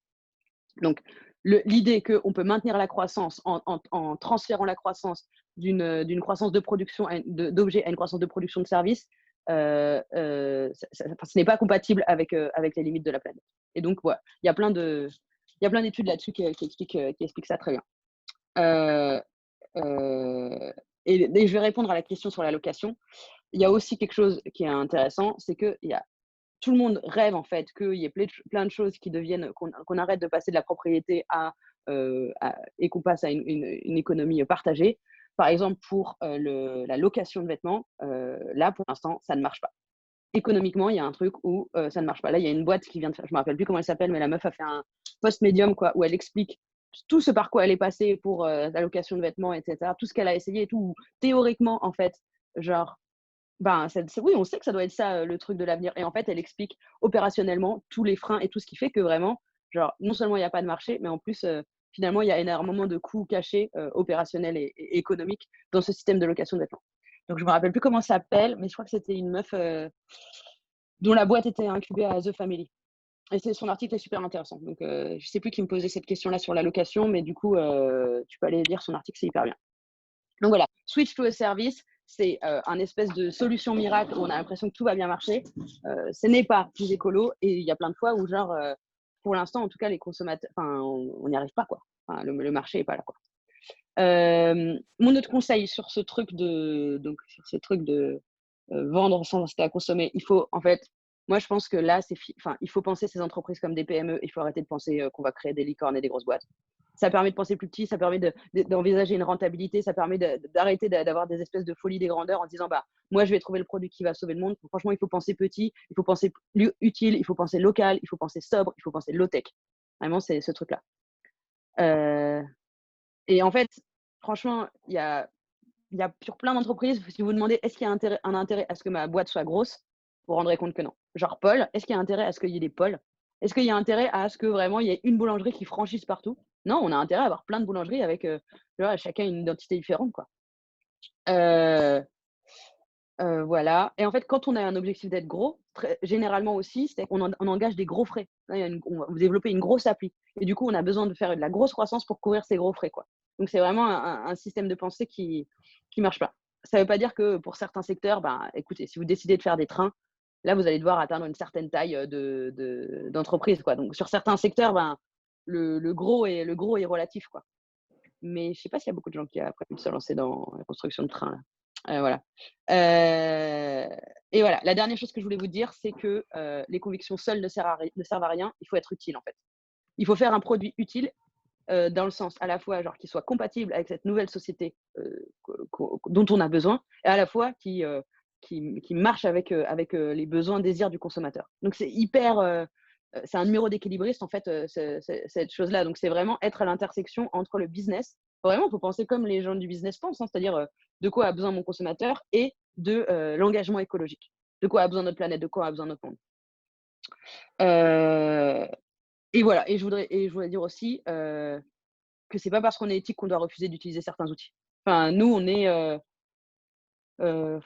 Donc, l'idée qu'on peut maintenir la croissance en transférant la croissance d'une croissance de production d'objets à une croissance de production de services, ce n'est pas compatible avec les limites de la planète. Et donc, voilà, il y a plein d'études là-dessus qui expliquent ça très bien. Et je vais répondre à la question sur la location. Il y a aussi quelque chose qui est intéressant, c'est que tout le monde rêve en fait qu'il y ait plein de choses qui deviennent, qu'on arrête de passer de la propriété et qu'on passe à une économie partagée. Par exemple, pour la location de vêtements, là pour l'instant, ça ne marche pas. Économiquement, il y a un truc où ça ne marche pas. Là, il y a une boîte qui vient de faire, je ne me rappelle plus comment elle s'appelle, mais la meuf a fait un post Medium où elle explique tout ce par quoi elle est passée pour la location de vêtements, etc., tout ce qu'elle a essayé et tout, théoriquement, en fait, genre, ben, oui, on sait que ça doit être ça, le truc de l'avenir. Et en fait, elle explique opérationnellement tous les freins et tout ce qui fait que vraiment, genre, non seulement il n'y a pas de marché, mais en plus, finalement, il y a énormément de coûts cachés, opérationnels et économiques dans ce système de location de vêtements. Donc, je me rappelle plus comment ça s'appelle, mais je crois que c'était une meuf dont la boîte était incubée à The Family. Et son article est super intéressant. Donc, je sais plus qui me posait cette question-là sur la location, mais du coup, tu peux aller lire son article, c'est hyper bien. Donc voilà, switch to a service, c'est un espèce de solution miracle où on a l'impression que tout va bien marcher. Ce n'est pas plus écolo et il y a plein de fois où, genre, pour l'instant, en tout cas, les consommateurs, enfin, on n'y arrive pas, quoi. Enfin, le marché n'est pas là, quoi. Mon autre conseil sur ce truc de, donc, sur ce truc de vendre sans inciter à consommer, il faut, en fait, moi, je pense que là, enfin, il faut penser ces entreprises comme des PME. Il faut arrêter de penser qu'on va créer des licornes et des grosses boîtes. Ça permet de penser plus petit, ça permet d'envisager une rentabilité, ça permet d'arrêter d'avoir des espèces de folie des grandeurs en disant bah moi je vais trouver le produit qui va sauver le monde. Franchement, il faut penser petit, il faut penser utile, il faut penser local, il faut penser sobre, il faut penser low tech. Vraiment, c'est ce truc-là. Et en fait, franchement, il y a sur plein d'entreprises, si vous demandez est-ce qu'il y a un intérêt à ce que ma boîte soit grosse, vous vous rendrez compte que non. Genre Paul, est-ce qu'il y a intérêt à ce qu'il y ait des Paul? Est-ce qu'il y a intérêt à ce que vraiment il y ait une boulangerie qui franchisse partout? Non, on a intérêt à avoir plein de boulangeries avec chacun une identité différente, quoi. Voilà. Et en fait, quand on a un objectif d'être gros, généralement aussi, c'est qu'on on engage des gros frais. Là, on va développer une grosse appli. Et du coup, on a besoin de faire de la grosse croissance pour couvrir ces gros frais, quoi. Donc, c'est vraiment un système de pensée qui marche pas. Ça ne veut pas dire que pour certains secteurs, ben, écoutez, si vous décidez de faire des trains, là, vous allez devoir atteindre une certaine taille d'entreprise, quoi. Donc, sur certains secteurs, ben, le gros est relatif, quoi. Mais je ne sais pas s'il y a beaucoup de gens qui après pu se lancer dans la construction de trains, là. Voilà. Et voilà, la dernière chose que je voulais vous dire, c'est que les convictions seules ne servent à rien. Il faut être utile, en fait. Il faut faire un produit utile dans le sens à la fois genre qui soit compatible avec cette nouvelle société dont on a besoin, et à la fois qui marche avec les besoins, désirs du consommateur. Donc c'est hyper, c'est un numéro d'équilibriste en fait, cette chose-là. Donc c'est vraiment être à l'intersection entre le business. Vraiment, il faut penser comme les gens du business pensent, hein, c'est-à-dire de quoi a besoin mon consommateur et de l'engagement écologique. De quoi a besoin notre planète, de quoi a besoin notre monde. Et voilà, et je voudrais dire aussi que c'est pas parce qu'on est éthique qu'on doit refuser d'utiliser certains outils. Enfin, nous, on est, je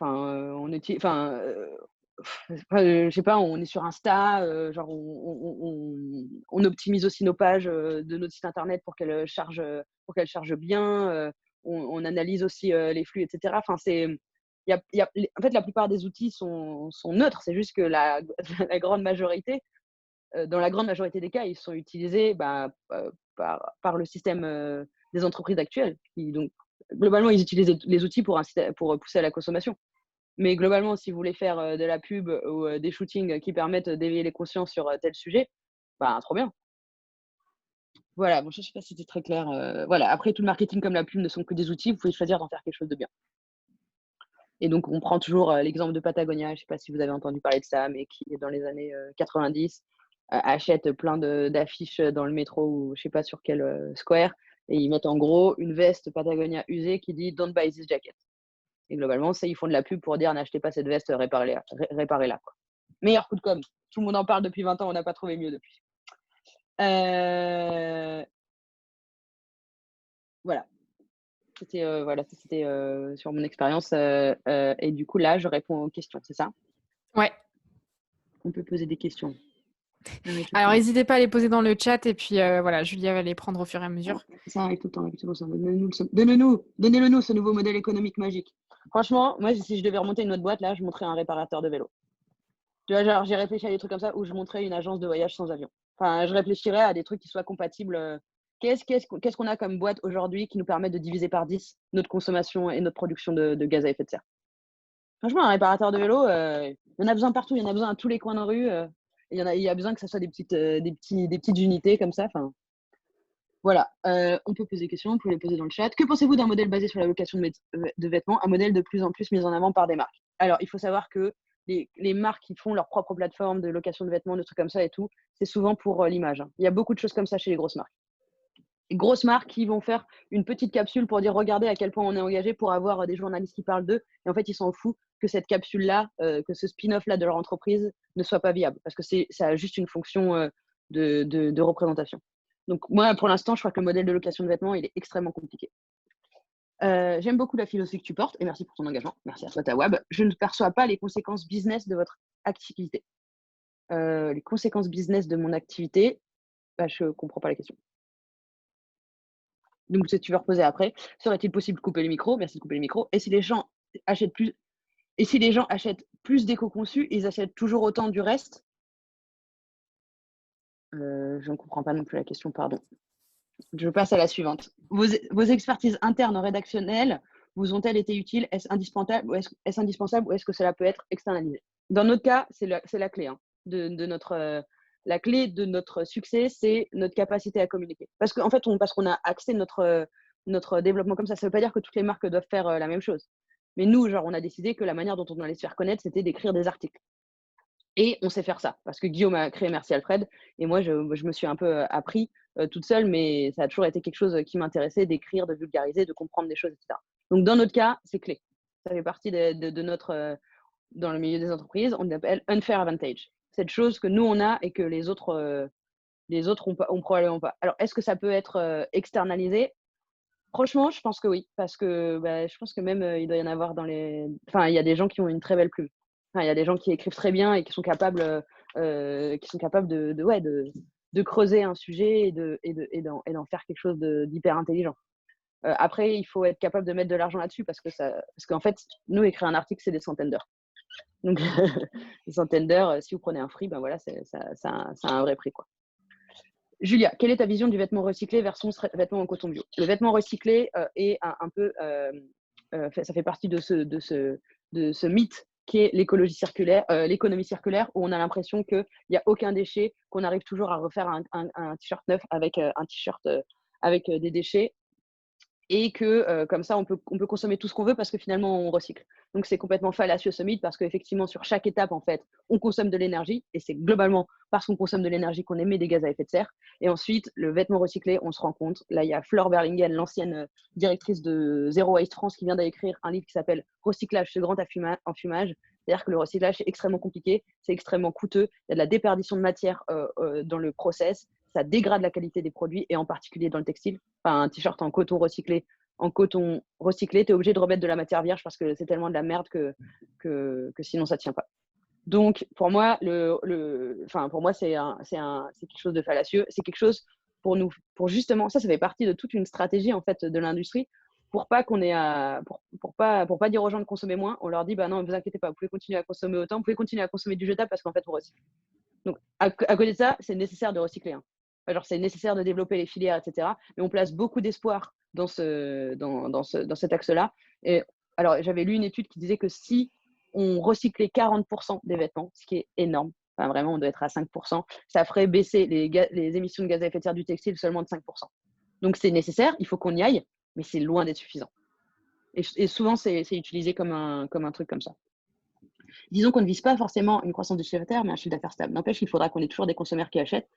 sais pas, on est sur Insta, genre on optimise aussi nos pages de notre site internet pour qu'elles chargent bien. On analyse aussi les flux, etc. Enfin, en fait, la plupart des outils sont neutres. C'est juste que la grande majorité, dans la grande majorité des cas, ils sont utilisés par le système des entreprises actuelles. Donc, globalement, ils utilisent les outils pour pousser à la consommation. Mais globalement, si vous voulez faire de la pub ou des shootings qui permettent d'éveiller les consciences sur tel sujet, trop bien. Voilà, bon, je ne sais pas si c'était très clair. Voilà. Après, tout le marketing comme la pub ne sont que des outils. Vous pouvez choisir d'en faire quelque chose de bien. Et donc, on prend toujours l'exemple de Patagonia. Je ne sais pas si vous avez entendu parler de ça, mais qui, dans les années 90, achète plein d'affiches dans le métro ou je ne sais pas sur quel square. Et ils mettent en gros une veste Patagonia usée qui dit Don't buy this jacket. Et globalement, ils font de la pub pour dire n'achetez pas cette veste, réparez-la. Quoi. Meilleur coup de com'. Tout le monde en parle depuis 20 ans, on n'a pas trouvé mieux depuis. Voilà. C'était sur mon expérience. Et du coup, là, je réponds aux questions, c'est ça? Ouais. On peut poser des questions. Alors, n'hésitez pas à les poser dans le chat et puis voilà, Julia va les prendre au fur et à mesure. Ça arrive tout le temps. Donnez-le-nous, ce nouveau modèle économique magique. Franchement, moi, si je devais remonter une autre boîte, là, je montrais un réparateur de vélo. Tu vois, genre, j'ai réfléchi à des trucs comme ça où je montrais une agence de voyage sans avion. Enfin, je réfléchirais à des trucs qui soient compatibles. Qu'est-ce qu'on a comme boîte aujourd'hui qui nous permet de diviser par 10 notre consommation et notre production de gaz à effet de serre? Franchement, un réparateur de vélo, il y en a besoin partout. Il y en a besoin à tous les coins de rue. Il y a besoin que ça soit des petites unités comme ça. Enfin, voilà. On peut poser des questions, vous pouvez les poser dans le chat. Que pensez-vous d'un modèle basé sur la location de vêtements, un modèle de plus en plus mis en avant par des marques? Alors, il faut savoir que les marques qui font leur propre plateforme de location de vêtements, de trucs comme ça et tout, c'est souvent pour l'image. Il y a beaucoup de choses comme ça chez les grosses marques. grosses marques qui vont faire une petite capsule pour dire regardez à quel point on est engagé pour avoir des journalistes qui parlent d'eux. Et en fait, ils s'en foutent que cette capsule-là, que ce spin-off-là de leur entreprise ne soit pas viable parce que ça a juste une fonction de représentation. Donc, moi, pour l'instant, je crois que le modèle de location de vêtements, il est extrêmement compliqué. J'aime beaucoup la philosophie que tu portes et merci pour ton engagement. Merci à toi, Tawab. Je ne perçois pas les conséquences business de votre activité. Les conséquences business de mon activité, je ne comprends pas la question. Donc, si tu veux reposer après, serait-il possible de couper le micro? Merci de couper le micro. Et si les gens achètent plus d'éco-conçus, ils achètent toujours autant du reste? Je ne comprends pas non plus la question, pardon. Je passe à la suivante. Vos expertises internes rédactionnelles vous ont-elles été utiles? Est-ce indispensable ou est-ce que cela peut être externalisé? Dans notre cas, c'est la clé la clé de notre succès, c'est notre capacité à communiquer. Parce qu'on a axé notre développement comme ça. Ça ne veut pas dire que toutes les marques doivent faire la même chose. Mais nous, on a décidé que la manière dont on allait se faire connaître, c'était d'écrire des articles. Et on sait faire ça, parce que Guillaume a créé Merci Alfred, et moi, je me suis un peu appris toute seule, mais ça a toujours été quelque chose qui m'intéressait, d'écrire, de vulgariser, de comprendre des choses, etc. Donc, dans notre cas, c'est clé. Ça fait partie de notre, dans le milieu des entreprises, on l'appelle unfair advantage. Cette chose que nous, on a et que les autres ont probablement pas. Alors, est-ce que ça peut être externalisé? Franchement, je pense que oui, parce que je pense que même il doit y en avoir il y a des gens qui ont une très belle plume. Enfin, il y a des gens qui écrivent très bien et qui sont capables de creuser un sujet et d'en faire quelque chose d'hyper intelligent. Après, il faut être capable de mettre de l'argent là-dessus parce qu'en fait, nous, écrire un article, c'est des centaines d'heures. Donc, des centaines d'heures, si vous prenez un free, ça a un vrai prix, quoi. Julia, quelle est ta vision du vêtement recyclé versus vêtement en coton bio? Le vêtement recyclé est ça fait partie de ce mythe qui est l'économie circulaire, où on a l'impression qu'il n'y a aucun déchet, qu'on arrive toujours à refaire un t-shirt neuf avec un t-shirt avec des déchets, et que comme ça, on peut consommer tout ce qu'on veut parce que finalement, on recycle. Donc, c'est complètement fallacieux ce mythe parce qu'effectivement, sur chaque étape, en fait, on consomme de l'énergie et c'est globalement parce qu'on consomme de l'énergie qu'on émet des gaz à effet de serre. Et ensuite, le vêtement recyclé, on se rend compte. Là, il y a Flore Berlingen, l'ancienne directrice de Zero Waste France, qui vient d'écrire un livre qui s'appelle Recyclage, ce grand enfumage. C'est-à-dire que le recyclage, c'est extrêmement compliqué, c'est extrêmement coûteux. Il y a de la déperdition de matière dans le process. Ça dégrade la qualité des produits et en particulier dans le textile. Enfin, un t-shirt en coton recyclé, tu es obligé de remettre de la matière vierge parce que c'est tellement de la merde que sinon ça tient pas. Donc pour moi, c'est quelque chose de fallacieux. C'est quelque chose pour justement, ça fait partie de toute une stratégie en fait de l'industrie pour pas pour pas dire aux gens de consommer moins. On leur dit non, ne vous inquiétez pas, vous pouvez continuer à consommer autant, vous pouvez continuer à consommer du jetable parce qu'en fait on recycle. Donc à côté de ça, c'est nécessaire de recycler. C'est nécessaire de développer les filières, etc. Mais on place beaucoup d'espoir dans cet axe-là. Et alors, j'avais lu une étude qui disait que si on recyclait 40% des vêtements, ce qui est énorme, enfin vraiment, on doit être à 5%, ça ferait baisser les émissions de gaz à effet de serre du textile seulement de 5%. Donc, c'est nécessaire, il faut qu'on y aille, mais c'est loin d'être suffisant. Et souvent, c'est utilisé comme un truc comme ça. Disons qu'on ne vise pas forcément une croissance du chiffre d'affaires, mais un chiffre d'affaires stable. N'empêche qu'il faudra qu'on ait toujours des consommateurs qui achètent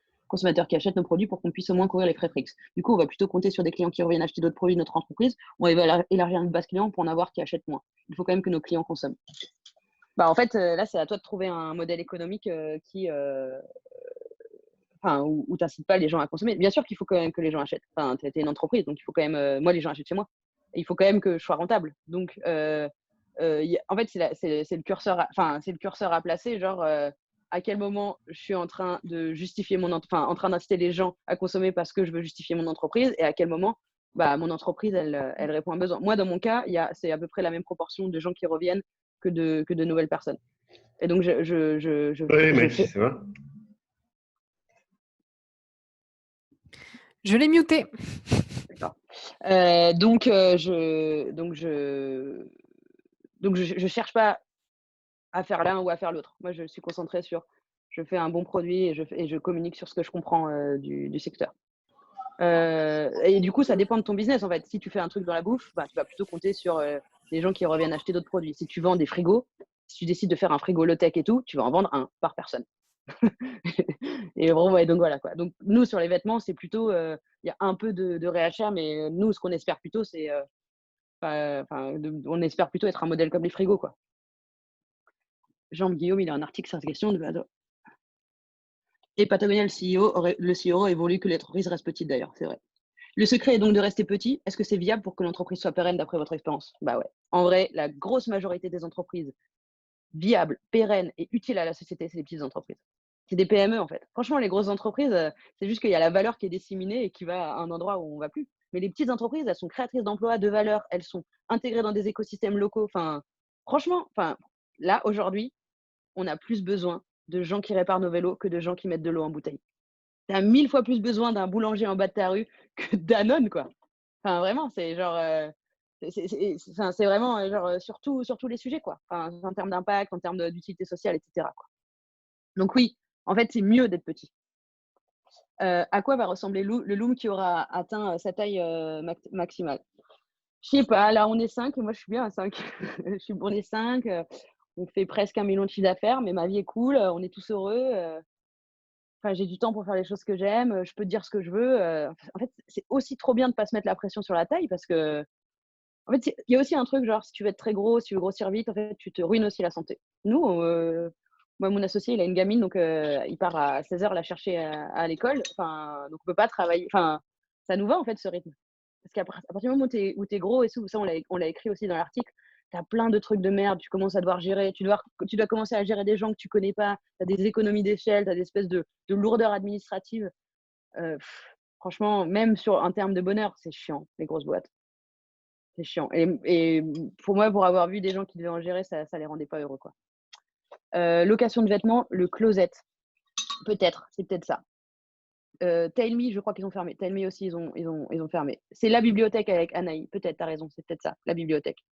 nos produits pour qu'on puisse au moins couvrir les frais fixes. Du coup, on va plutôt compter sur des clients qui reviennent acheter d'autres produits de notre entreprise. On va élargir notre base client pour en avoir qui achètent moins. Il faut quand même que nos clients consomment. En fait, là, c'est à toi de trouver un modèle économique où tu n'incites pas les gens à consommer. Bien sûr qu'il faut quand même que les gens achètent. Enfin, tu es une entreprise, donc il faut quand même… moi, les gens achètent chez moi. Et il faut quand même que je sois rentable. Donc, en fait, c'est le curseur à placer, genre… à quel moment je suis en train de justifier en train d'inciter les gens à consommer parce que je veux justifier mon entreprise et à quel moment mon entreprise elle répond à un besoin. Moi, dans mon cas, c'est à peu près la même proportion de gens qui reviennent que de nouvelles personnes. Et donc, c'est vrai. Je l'ai muté. D'accord. Donc, je cherche pas à faire l'un ou à faire l'autre. Moi, je suis concentrée sur je fais un bon produit et je communique sur ce que je comprends du secteur. Et du coup, ça dépend de ton business en fait. Si tu fais un truc dans la bouffe, tu vas plutôt compter sur les gens qui reviennent acheter d'autres produits. Si tu vends des frigos, si tu décides de faire un frigo low-tech et tout, tu vas en vendre un par personne. Et bon, ouais, donc voilà quoi. Donc nous, sur les vêtements, c'est plutôt, il y a un peu de réachat, mais nous, ce qu'on espère plutôt, c'est, on espère plutôt être un modèle comme les frigos, quoi. Jean-Guillaume, il a un article sur cette question de et Patagonia, le CEO aurait voulu que l'entreprise reste petite d'ailleurs, c'est vrai. Le secret est donc de rester petit. Est-ce que c'est viable pour que l'entreprise soit pérenne d'après votre expérience? Bah ouais. En vrai, la grosse majorité des entreprises viables, pérennes et utiles à la société, c'est des petites entreprises. C'est des PME en fait. Franchement, les grosses entreprises, c'est juste qu'il y a la valeur qui est disséminée et qui va à un endroit où on va plus. Mais les petites entreprises, elles sont créatrices d'emplois, de valeur, elles sont intégrées dans des écosystèmes locaux. Enfin, franchement, là aujourd'hui, on a plus besoin de gens qui réparent nos vélos que de gens qui mettent de l'eau en bouteille. Tu as 1000 fois plus besoin d'un boulanger en bas de ta rue que Danone, quoi. Enfin, vraiment, c'est genre, c'est vraiment genre sur tous les sujets, quoi. Enfin, en termes d'impact, en termes d'utilité sociale, etc., quoi. Donc oui, en fait, c'est mieux d'être petit. À quoi va ressembler le Loom qui aura atteint sa taille maximale? Je sais pas, là on est 5, moi je suis bien à 5. On est 5, on fait presque 1 million de chiffre d'affaires, mais ma vie est cool, on est tous heureux. Enfin, j'ai du temps pour faire les choses que j'aime, je peux dire ce que je veux. En fait, c'est aussi trop bien de pas se mettre la pression sur la taille parce que, en fait, il y a aussi un truc, genre, si tu veux être très gros, si tu veux grossir vite, en fait, tu te ruines aussi la santé. Nous, moi, mon associé, il a une gamine, donc il part à 16h la chercher à l'école. Enfin, donc on peut pas travailler. Enfin, ça nous va, en fait, ce rythme. Parce qu'à partir du moment où tu es gros et tout, ça, on l'a écrit aussi dans l'article, tu as plein de trucs de merde, tu commences à devoir gérer, tu dois commencer à gérer des gens que tu connais pas, tu as des économies d'échelle, tu as des espèces de lourdeur administrative. Franchement, même sur un terme de bonheur, c'est chiant, les grosses boîtes. C'est chiant. Et pour moi, pour avoir vu des gens qui devaient en gérer, ça les rendait pas heureux, quoi. Location de vêtements, le closet. Peut-être, c'est peut-être ça. Tell Me, je crois qu'ils ont fermé. Tell Me aussi, ils ont fermé. C'est la bibliothèque avec Anaï. Peut-être, t'as raison, c'est peut-être ça, la bibliothèque.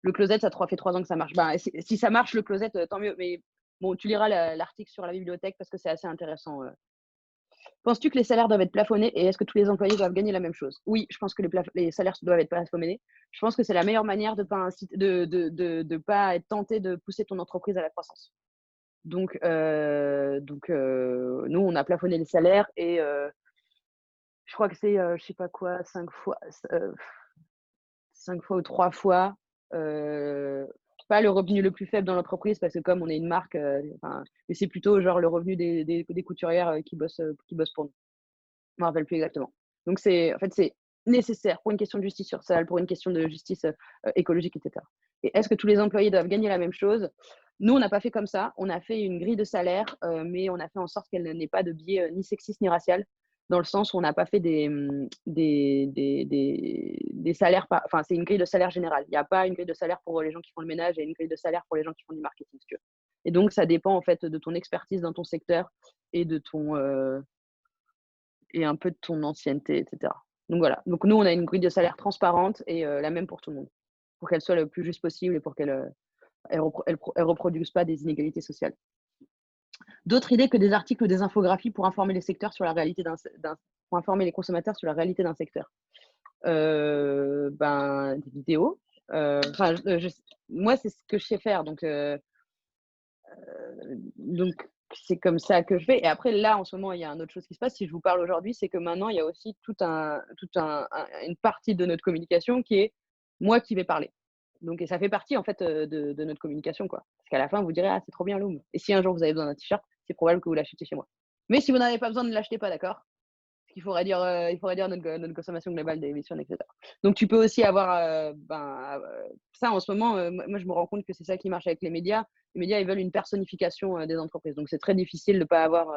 Le closet, ça fait 3 ans que ça marche. Ben, si ça marche, le closet, tant mieux. Mais bon, tu liras l'article sur la bibliothèque parce que c'est assez intéressant. Penses-tu que les salaires doivent être plafonnés et est-ce que tous les employés doivent gagner la même chose? Oui, je pense que les salaires doivent être plafonnés. Je pense que c'est la meilleure manière de ne pas être tenté de pousser ton entreprise à la croissance. Donc, nous, on a plafonné les salaires et je crois que c'est, je sais pas quoi, 5 fois, 5 fois ou 3 fois, pas le revenu le plus faible dans l'entreprise parce que comme on est une marque, mais c'est plutôt genre le revenu des couturières qui bossent pour nous. Je me rappelle plus exactement. Donc en fait, c'est nécessaire pour une question de justice sociale, pour une question de justice écologique, etc. Et est-ce que tous les employés doivent gagner la même chose? Nous, on n'a pas fait comme ça. On a fait une grille de salaire, mais on a fait en sorte qu'elle n'ait pas de biais ni sexiste ni racial, dans le sens où on n'a pas fait des salaires. Enfin, c'est une grille de salaire générale. Il n'y a pas une grille de salaire pour les gens qui font le ménage et une grille de salaire pour les gens qui font du marketing, si tu veux. Et donc, ça dépend en fait de ton expertise dans ton secteur et de ton et un peu de ton ancienneté, etc. Donc voilà. Donc nous, on a une grille de salaire transparente et la même pour tout le monde, pour qu'elle soit le plus juste possible et pour qu'elle reproduise pas des inégalités sociales. D'autres idées que des articles ou des infographies pour informer les secteurs sur la réalité pour informer les consommateurs sur la réalité d'un secteur. Des vidéos. Moi, c'est ce que je sais faire, donc c'est comme ça que je fais. Et après, là, en ce moment, il y a une autre chose qui se passe. Si je vous parle aujourd'hui, c'est que maintenant, il y a aussi une partie de notre communication qui est moi qui vais parler. Donc, et ça fait partie, en fait, de notre communication, quoi. Parce qu'à la fin, vous direz, ah, c'est trop bien, Loom. Et si un jour vous avez besoin d'un t-shirt, c'est probable que vous l'achetiez chez moi. Mais si vous n'avez pas besoin, ne l'achetez pas, d'accord? Il faudrait dire notre consommation globale d'émissions, etc. Donc, tu peux aussi avoir, ça en ce moment, moi je me rends compte que c'est ça qui marche avec les médias. Les médias, ils veulent une personnification des entreprises. Donc, c'est très difficile de ne pas avoir,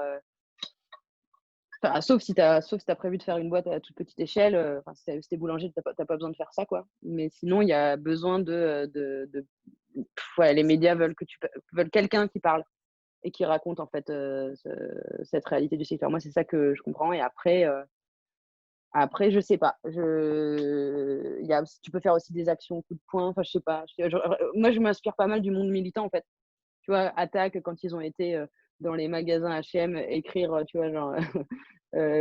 sauf si tu as prévu de faire une boîte à toute petite échelle, si t'es boulanger, tu n'as pas besoin de faire ça, quoi. Mais sinon, il y a besoin les médias veulent quelqu'un qui parle et qui raconte en fait cette réalité du secteur. Moi, c'est ça que je comprends. Et après, je sais pas. Tu peux faire aussi des actions coup de poing. Enfin, je sais pas. Moi, je m'inspire pas mal du monde militant, en fait. Tu vois, Attaque, quand ils ont été dans les magasins H&M, écrire, tu vois, genre,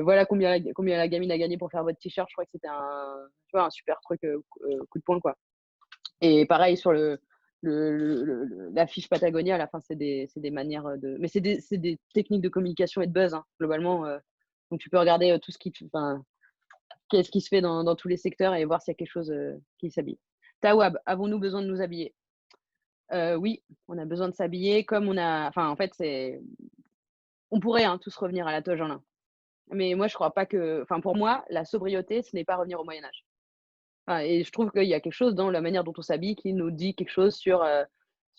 voilà combien la gamine a gagné pour faire votre t-shirt. Je crois que c'était un super truc coup de poing, quoi. Et pareil, sur la fiche Patagonia, à la fin, c'est des manières de. Mais c'est des techniques de communication et de buzz, hein, globalement. Donc, tu peux regarder tout ce qui. Enfin, qu'est-ce qui se fait dans tous les secteurs et voir s'il y a quelque chose qui s'habille. Tawab, avons-nous besoin de nous habiller? Oui, on a besoin de s'habiller comme on a. Enfin, en fait, on pourrait tous revenir à la toge en lin. Mais moi, je crois pas que. Enfin, pour moi, la sobriété, ce n'est pas revenir au Moyen-Âge. Et je trouve qu'il y a quelque chose dans la manière dont on s'habille qui nous dit quelque chose sur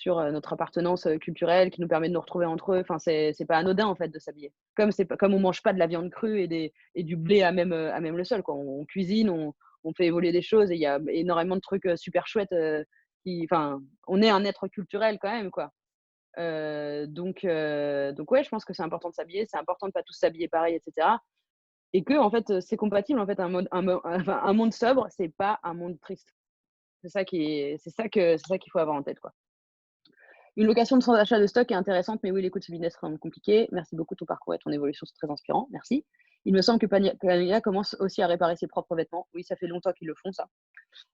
notre appartenance culturelle, qui nous permet de nous retrouver entre eux. Enfin, c'est pas anodin en fait de s'habiller. Comme on mange pas de la viande crue et du blé à même le sol, quoi. On cuisine, on fait évoluer des choses et il y a énormément de trucs super chouettes. Enfin, on est un être culturel quand même, quoi. Donc ouais, je pense que c'est important de s'habiller, c'est important de pas tous s'habiller pareil, etc. Et que en fait, c'est compatible. En fait, un monde sobre, c'est pas un monde triste. C'est ça qu'il faut avoir en tête, quoi. Une location de sans achat de stock est intéressante, mais oui, les coûts de ce business sont compliqués. Merci beaucoup, ton parcours et ton évolution, c'est très inspirant. Merci. Il me semble que Pania commence aussi à réparer ses propres vêtements. Oui, ça fait longtemps qu'ils le font, ça.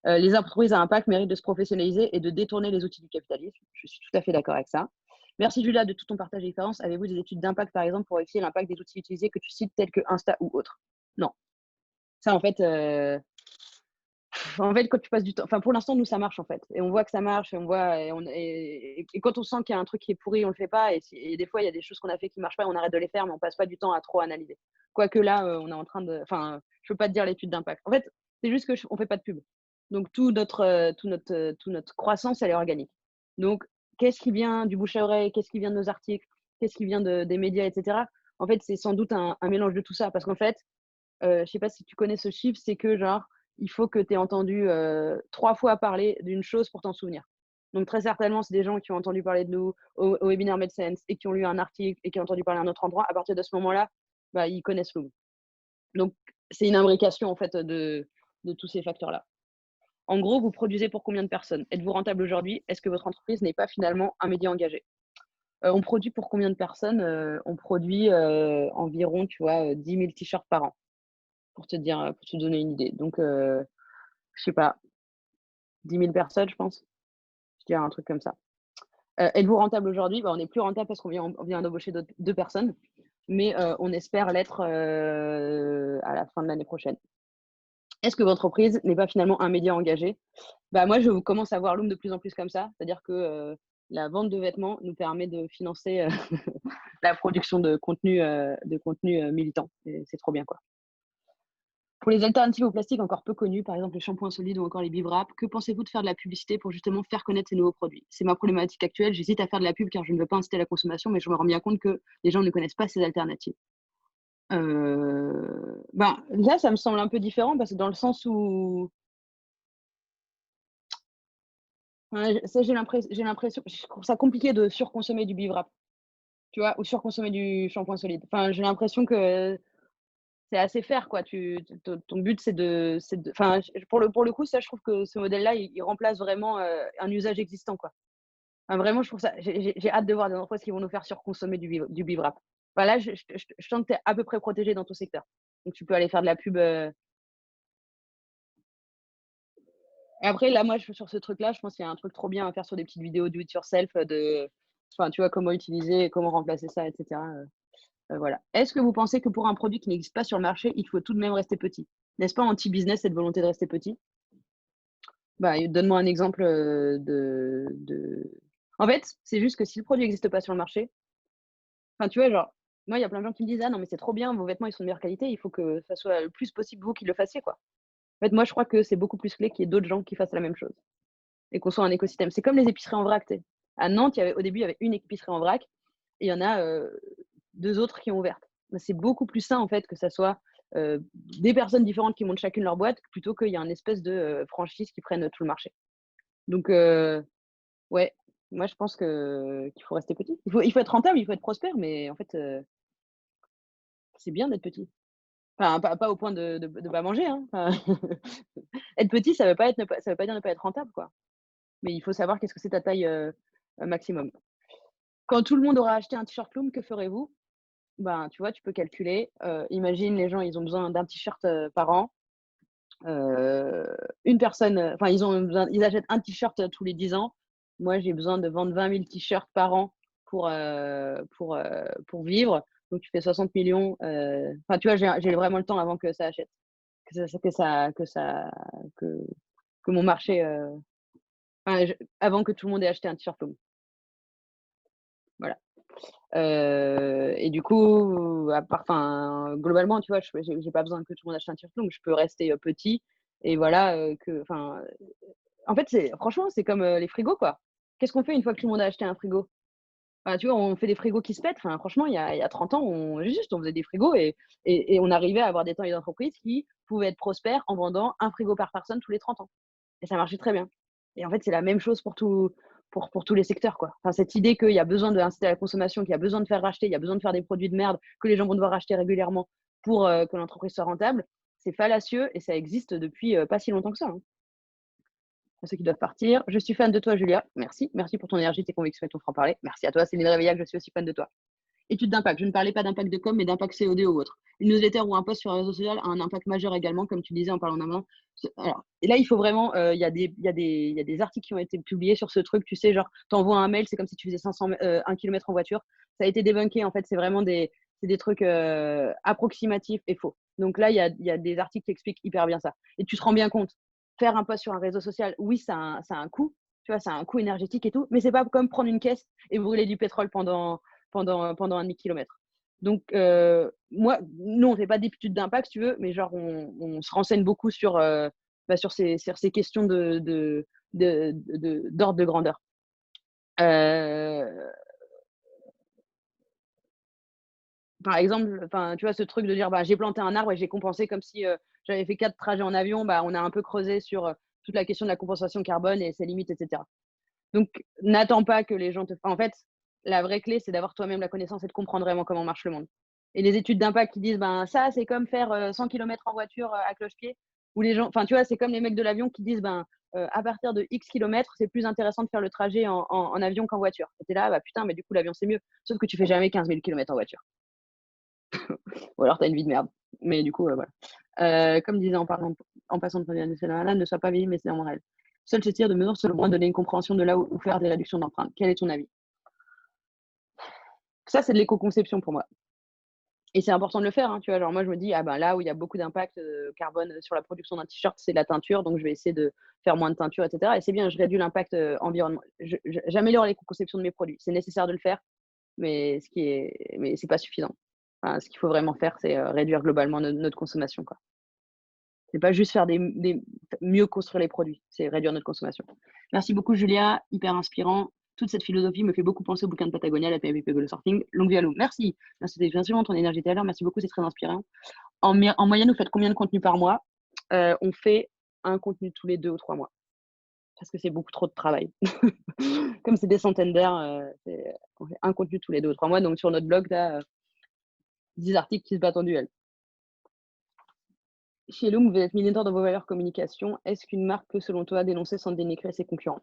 Les entreprises à impact méritent de se professionnaliser et de détourner les outils du capitalisme. Je suis tout à fait d'accord avec ça. Merci Julia de tout ton partage d'expérience. Avez-vous des études d'impact, par exemple, pour vérifier l'impact des outils utilisés que tu cites, tels que Insta ou autres? Non. Ça, en fait, quand tu passes du temps, enfin, pour l'instant, nous, ça marche, en fait. Et on voit que ça marche, et on voit, et quand on sent qu'il y a un truc qui est pourri, on le fait pas. Et des fois, il y a des choses qu'on a fait qui marchent pas, on arrête de les faire, mais on passe pas du temps à trop analyser. Quoique là, on est en train de, enfin, je peux pas te dire l'étude d'impact. En fait, c'est juste que on fait pas de pub. Donc, toute notre croissance, elle est organique. Donc, qu'est-ce qui vient du bouche à oreille? Qu'est-ce qui vient de nos articles? Qu'est-ce qui vient des médias, etc. En fait, c'est sans doute un mélange de tout ça. Parce qu'en fait, je sais pas si tu connais ce chiffre, c'est que genre, il faut que tu aies entendu 3 fois parler d'une chose pour t'en souvenir. Donc très certainement, c'est des gens qui ont entendu parler de nous au webinaire MedSense et qui ont lu un article et qui ont entendu parler à un autre endroit. À partir de ce moment-là, bah, ils connaissent Loom. Donc c'est une imbrication en fait de tous ces facteurs-là. En gros, vous produisez pour combien de personnes? Êtes-vous rentable aujourd'hui? Est-ce que votre entreprise n'est pas finalement un média engagé? On produit pour combien de personnes? On produit environ, tu vois, 10 000 t-shirts par an, pour te donner une idée. Donc, je sais pas, 10 000 personnes, je pense. Je dirais un truc comme ça. Êtes-vous rentable aujourd'hui? Bah, on n'est plus rentable parce qu'on vient d'embaucher deux personnes, mais on espère l'être à la fin de l'année prochaine. Est-ce que votre entreprise n'est pas finalement un média engagé? Bah, moi, je commence à voir Loom de plus en plus comme ça, c'est-à-dire que la vente de vêtements nous permet de financer la production de contenu militant. C'est trop bien, quoi. Pour les alternatives au plastique encore peu connues, par exemple les shampoings solides ou encore les bivraps, que pensez-vous de faire de la publicité pour justement faire connaître ces nouveaux produits? C'est ma problématique actuelle. J'hésite à faire de la pub car je ne veux pas inciter à la consommation, mais je me rends bien compte que les gens ne connaissent pas ces alternatives. Là, ça me semble un peu différent parce que dans le sens où ça, j'ai l'impression, je trouve ça compliqué de surconsommer du bivrap, tu vois, ou surconsommer du shampoing solide. Enfin, j'ai l'impression que c'est assez fair, quoi. Ton but, c'est de. Enfin, pour le coup, ça, je trouve que ce modèle-là, il remplace vraiment un usage existant, quoi. Enfin, vraiment, je trouve ça. J'ai hâte de voir des entreprises qui vont nous faire surconsommer du bivrap. Enfin, là, je sens que tu es à peu près protégé dans ton secteur. Donc, tu peux aller faire de la pub. Et après, là, moi, sur ce truc-là, je pense qu'il y a un truc trop bien à faire sur des petites vidéos do it yourself enfin, tu vois, comment utiliser, comment remplacer ça, etc. Voilà. Est-ce que vous pensez que pour un produit qui n'existe pas sur le marché, il faut tout de même rester petit? N'est-ce pas anti-business cette volonté de rester petit? Bah, donne-moi un exemple En fait, c'est juste que si le produit n'existe pas sur le marché, enfin, tu vois, genre, moi, il y a plein de gens qui me disent: «Ah non, mais c'est trop bien, vos vêtements, ils sont de meilleure qualité, il faut que ça soit le plus possible vous qui le fassiez, quoi». En fait, moi, je crois que c'est beaucoup plus clé qu'il y ait d'autres gens qui fassent la même chose et qu'on soit un écosystème. C'est comme les épiceries en vrac, tu sais. À Nantes, au début, il y avait une épicerie en vrac et il y en a 2 autres qui ont ouvert. C'est beaucoup plus sain, en fait, que ça soit des personnes différentes qui montent chacune leur boîte plutôt qu'il y a une espèce de franchise qui prenne tout le marché. Donc, ouais, moi, je pense qu'il faut rester petit. Il faut être rentable, il faut être prospère, mais en fait, c'est bien d'être petit. Enfin, pas au point de pas manger, hein. Enfin, être petit, ça veut pas dire ne pas être rentable, quoi. Mais il faut savoir qu'est-ce que c'est ta taille maximum. Quand tout le monde aura acheté un t-shirt Loom, que ferez-vous? Ben, tu vois, tu peux calculer. Imagine, les gens, ils ont besoin d'un t-shirt par an. Une personne, enfin, ils achètent un t-shirt tous les 10 ans. moi, j'ai besoin de vendre 20 000 t-shirts par an pour vivre. Donc, tu fais 60 millions. Enfin, tu vois, j'ai vraiment le temps avant que ça achète, que mon marché, avant que tout le monde ait acheté un t-shirt Loom. Voilà. Et du coup, globalement, tu vois, j'ai pas besoin que tout le monde achète un t-shirt Loom. Je peux rester petit et voilà, en fait, franchement, c'est comme les frigos, quoi. Qu'est-ce qu'on fait une fois que tout le monde a acheté un frigo? Tu vois, on fait des frigos qui se pètent. Enfin, franchement, il y a 30 ans, on faisait des frigos et on arrivait à avoir des tailles d'entreprise qui pouvaient être prospères en vendant un frigo par personne tous les 30 ans. Et ça marchait très bien. Et en fait, c'est la même chose pour tous les secteurs, quoi. Enfin, cette idée qu'il y a besoin d'inciter à la consommation, qu'il y a besoin de faire racheter, il y a besoin de faire des produits de merde que les gens vont devoir racheter régulièrement pour que l'entreprise soit rentable, c'est fallacieux et ça existe depuis pas si longtemps que ça, hein. À ceux qui doivent partir. Je suis fan de toi, Julia. Merci. Merci pour ton énergie, tes convictions et ton franc-parler. Merci à toi, Céline Réveillac. Je suis aussi fan de toi. Étude d'impact. Je ne parlais pas d'impact de com, mais d'impact CO2 ou autre. Une newsletter ou un post sur un réseau social a un impact majeur également, comme tu disais en parlant d'avant. Alors, et là, il faut vraiment. Il y a des articles qui ont été publiés sur ce truc. Tu sais, genre, tu envoies un mail, c'est comme si tu faisais 1 km en voiture. Ça a été débunké. En fait, c'est vraiment des trucs approximatifs et faux. Donc là, il y a des articles qui expliquent hyper bien ça. Et tu te rends bien compte. Faire un post sur un réseau social, oui, ça a un coût. Tu vois, ça a un coût énergétique et tout. Mais c'est pas comme prendre une caisse et brûler du pétrole pendant un demi-kilomètre. Donc, nous, on ne fait pas d'études d'impact, si tu veux, mais genre, on se renseigne beaucoup sur ces questions d'ordre de grandeur. Par exemple, tu vois, ce truc de dire, j'ai planté un arbre et j'ai compensé comme si j'avais fait 4 trajets en avion, on a un peu creusé sur toute la question de la compensation carbone et ses limites, etc. Donc, n'attends pas que les gens En fait, la vraie clé, c'est d'avoir toi-même la connaissance et de comprendre vraiment comment marche le monde. Et les études d'impact qui disent, ça, c'est comme faire 100 km en voiture à cloche-pied. Ou les gens, tu vois, c'est comme les mecs de l'avion qui disent, à partir de X kilomètres, c'est plus intéressant de faire le trajet en avion qu'en voiture. Et t'es là, putain, mais du coup, l'avion, c'est mieux. Sauf que tu fais jamais 15 000 km en voiture. Ou alors, t'as une vie de merde. Mais du coup, voilà. Comme disait en passant de première ne sois pas vieille, mais c'est en réel. Seul se tire de mesure, selon moi, donner une compréhension de là où faire des réductions d'empreintes. Quel est ton avis? Ça, c'est de l'éco-conception pour moi. Et c'est important de le faire, hein, tu vois. Genre, moi, je me dis, là où il y a beaucoup d'impact carbone sur la production d'un t-shirt, c'est la teinture. Donc, je vais essayer de faire moins de teinture, etc. Et c'est bien, je réduis l'impact environnemental. J'améliore l'éco-conception de mes produits. C'est nécessaire de le faire, mais c'est pas suffisant. Enfin, ce qu'il faut vraiment faire, c'est réduire globalement notre consommation, quoi. C'est pas juste faire mieux construire les produits, c'est réduire notre consommation. Merci beaucoup, Julia, hyper inspirant. Toute cette philosophie me fait beaucoup penser au bouquin de Patagonia, la PMP Go Surfing. Longue vie à l'eau. Merci. C'était bien sûr ton énergie tout à l'heure. Merci beaucoup, c'est très inspirant. En moyenne, vous faites combien de contenu par mois? On fait un contenu tous les 2 ou 3 mois. Parce que c'est beaucoup trop de travail. Comme c'est des centaines d'heures, on fait un contenu tous les 2 ou 3 mois. Donc sur notre blog, tu as 10 articles qui se battent en duel. Chez Loom, vous êtes militaire dans vos valeurs communication. Est-ce qu'une marque peut, selon toi, dénoncer sans dénigrer ses concurrents?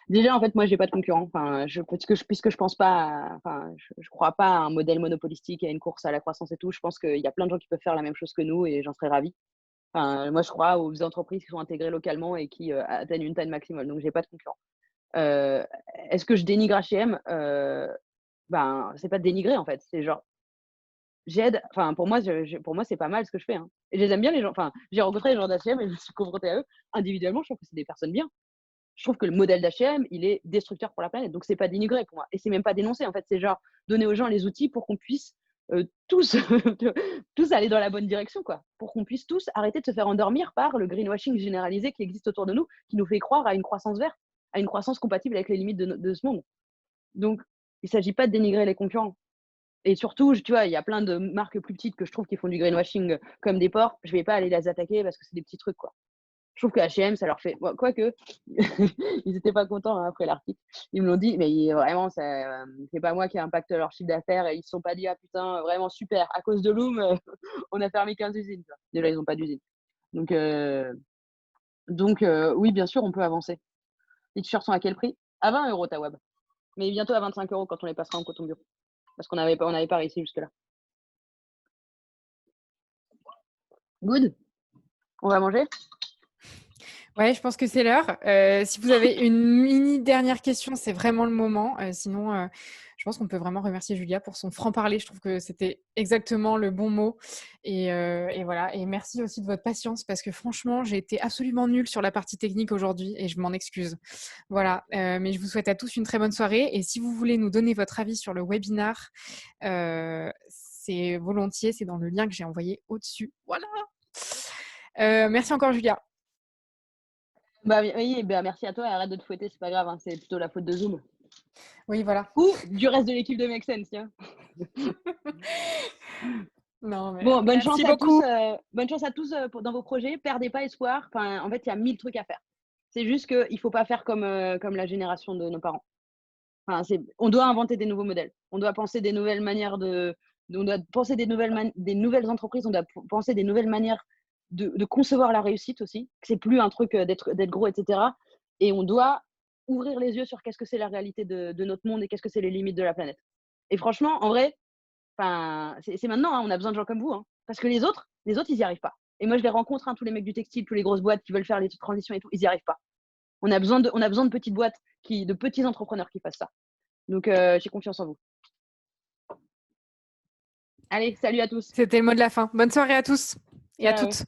Déjà, en fait, moi, j'ai pas de concurrents. Enfin, puisque je pense pas, je crois pas à un modèle monopolistique, à une course à la croissance et tout. Je pense qu'il y a plein de gens qui peuvent faire la même chose que nous et j'en serais ravie. Enfin, moi, je crois aux entreprises qui sont intégrées localement et qui atteignent une taille maximale. Donc, j'ai pas de concurrents. Est-ce que je dénigre H&M? C'est pas de dénigrer, en fait. C'est genre, j'aide. Enfin, pour moi, c'est pas mal ce que je fais, hein. Et je les aime bien, les gens. Enfin, j'ai rencontré les gens d'H&M et je me suis confrontée à eux. Individuellement, je trouve que c'est des personnes bien. Je trouve que le modèle d'H&M, il est destructeur pour la planète. Donc, c'est pas dénigré pour moi. Et c'est même pas dénoncer. En fait, c'est genre donner aux gens les outils pour qu'on puisse tous, tous aller dans la bonne direction, quoi. Pour qu'on puisse tous arrêter de se faire endormir par le greenwashing généralisé qui existe autour de nous, qui nous fait croire à une croissance verte, à une croissance compatible avec les limites de ce monde. Donc, il s'agit pas de dénigrer les concurrents. Et surtout, tu vois, il y a plein de marques plus petites que je trouve qui font du greenwashing comme des porcs. Je vais pas aller les attaquer parce que c'est des petits trucs, quoi. Je trouve que H&M, ça leur fait... Bon, quoique, ils n'étaient pas contents hein, après l'article. Ils me l'ont dit, mais vraiment, c'est pas moi qui impacte leur chiffre d'affaires. Et ils ne se sont pas dit, ah putain, vraiment super, à cause de Loom, on a fermé 15 usines. Quoi. Déjà, ils n'ont pas d'usine. Donc oui, bien sûr, on peut avancer. Les t-shirts sont à quel prix? À 20 € ta web. Mais bientôt à 25 € quand on les passera en coton bio. Parce qu'on n'avait pas réussi jusque-là. Good. On va manger? Ouais, je pense que c'est l'heure. Si vous avez une mini dernière question, c'est vraiment le moment. Sinon, je pense qu'on peut vraiment remercier Julia pour son franc-parler. Je trouve que c'était exactement le bon mot. Et voilà. Et merci aussi de votre patience parce que franchement, j'ai été absolument nulle sur la partie technique aujourd'hui et je m'en excuse. Voilà. Mais je vous souhaite à tous une très bonne soirée. Et si vous voulez nous donner votre avis sur le webinar, c'est volontiers. C'est dans le lien que j'ai envoyé au-dessus. Voilà. Merci encore, Julia. Bah oui, bah merci à toi et arrête de te fouetter, c'est pas grave, hein, c'est plutôt la faute de Zoom. Oui, voilà. Ou du reste de l'équipe de Make Sense, tiens. Non, mais Bon, merci beaucoup. Bonne chance à tous dans vos projets. Perdez pas espoir. Enfin, en fait, il y a 1000 trucs à faire. C'est juste qu'il ne faut pas faire comme la génération de nos parents. Enfin, on doit inventer des nouveaux modèles. On doit penser des nouvelles manières on doit penser des nouvelles entreprises. On doit penser des nouvelles manières de concevoir la réussite aussi. C'est plus un truc d'être gros, etc. Et on doit ouvrir les yeux sur qu'est-ce que c'est la réalité de notre monde et qu'est-ce que c'est les limites de la planète. Et franchement, en vrai, c'est maintenant, hein, on a besoin de gens comme vous. Hein, parce que les autres, ils n'y arrivent pas. Et moi, je les rencontre, hein, tous les mecs du textile, tous les grosses boîtes qui veulent faire les transitions et tout, ils n'y arrivent pas. On a besoin de petites boîtes, de petits entrepreneurs qui fassent ça. Donc, j'ai confiance en vous. Allez, salut à tous. C'était le mot de la fin. Bonne soirée à tous et à Ciao. toutes.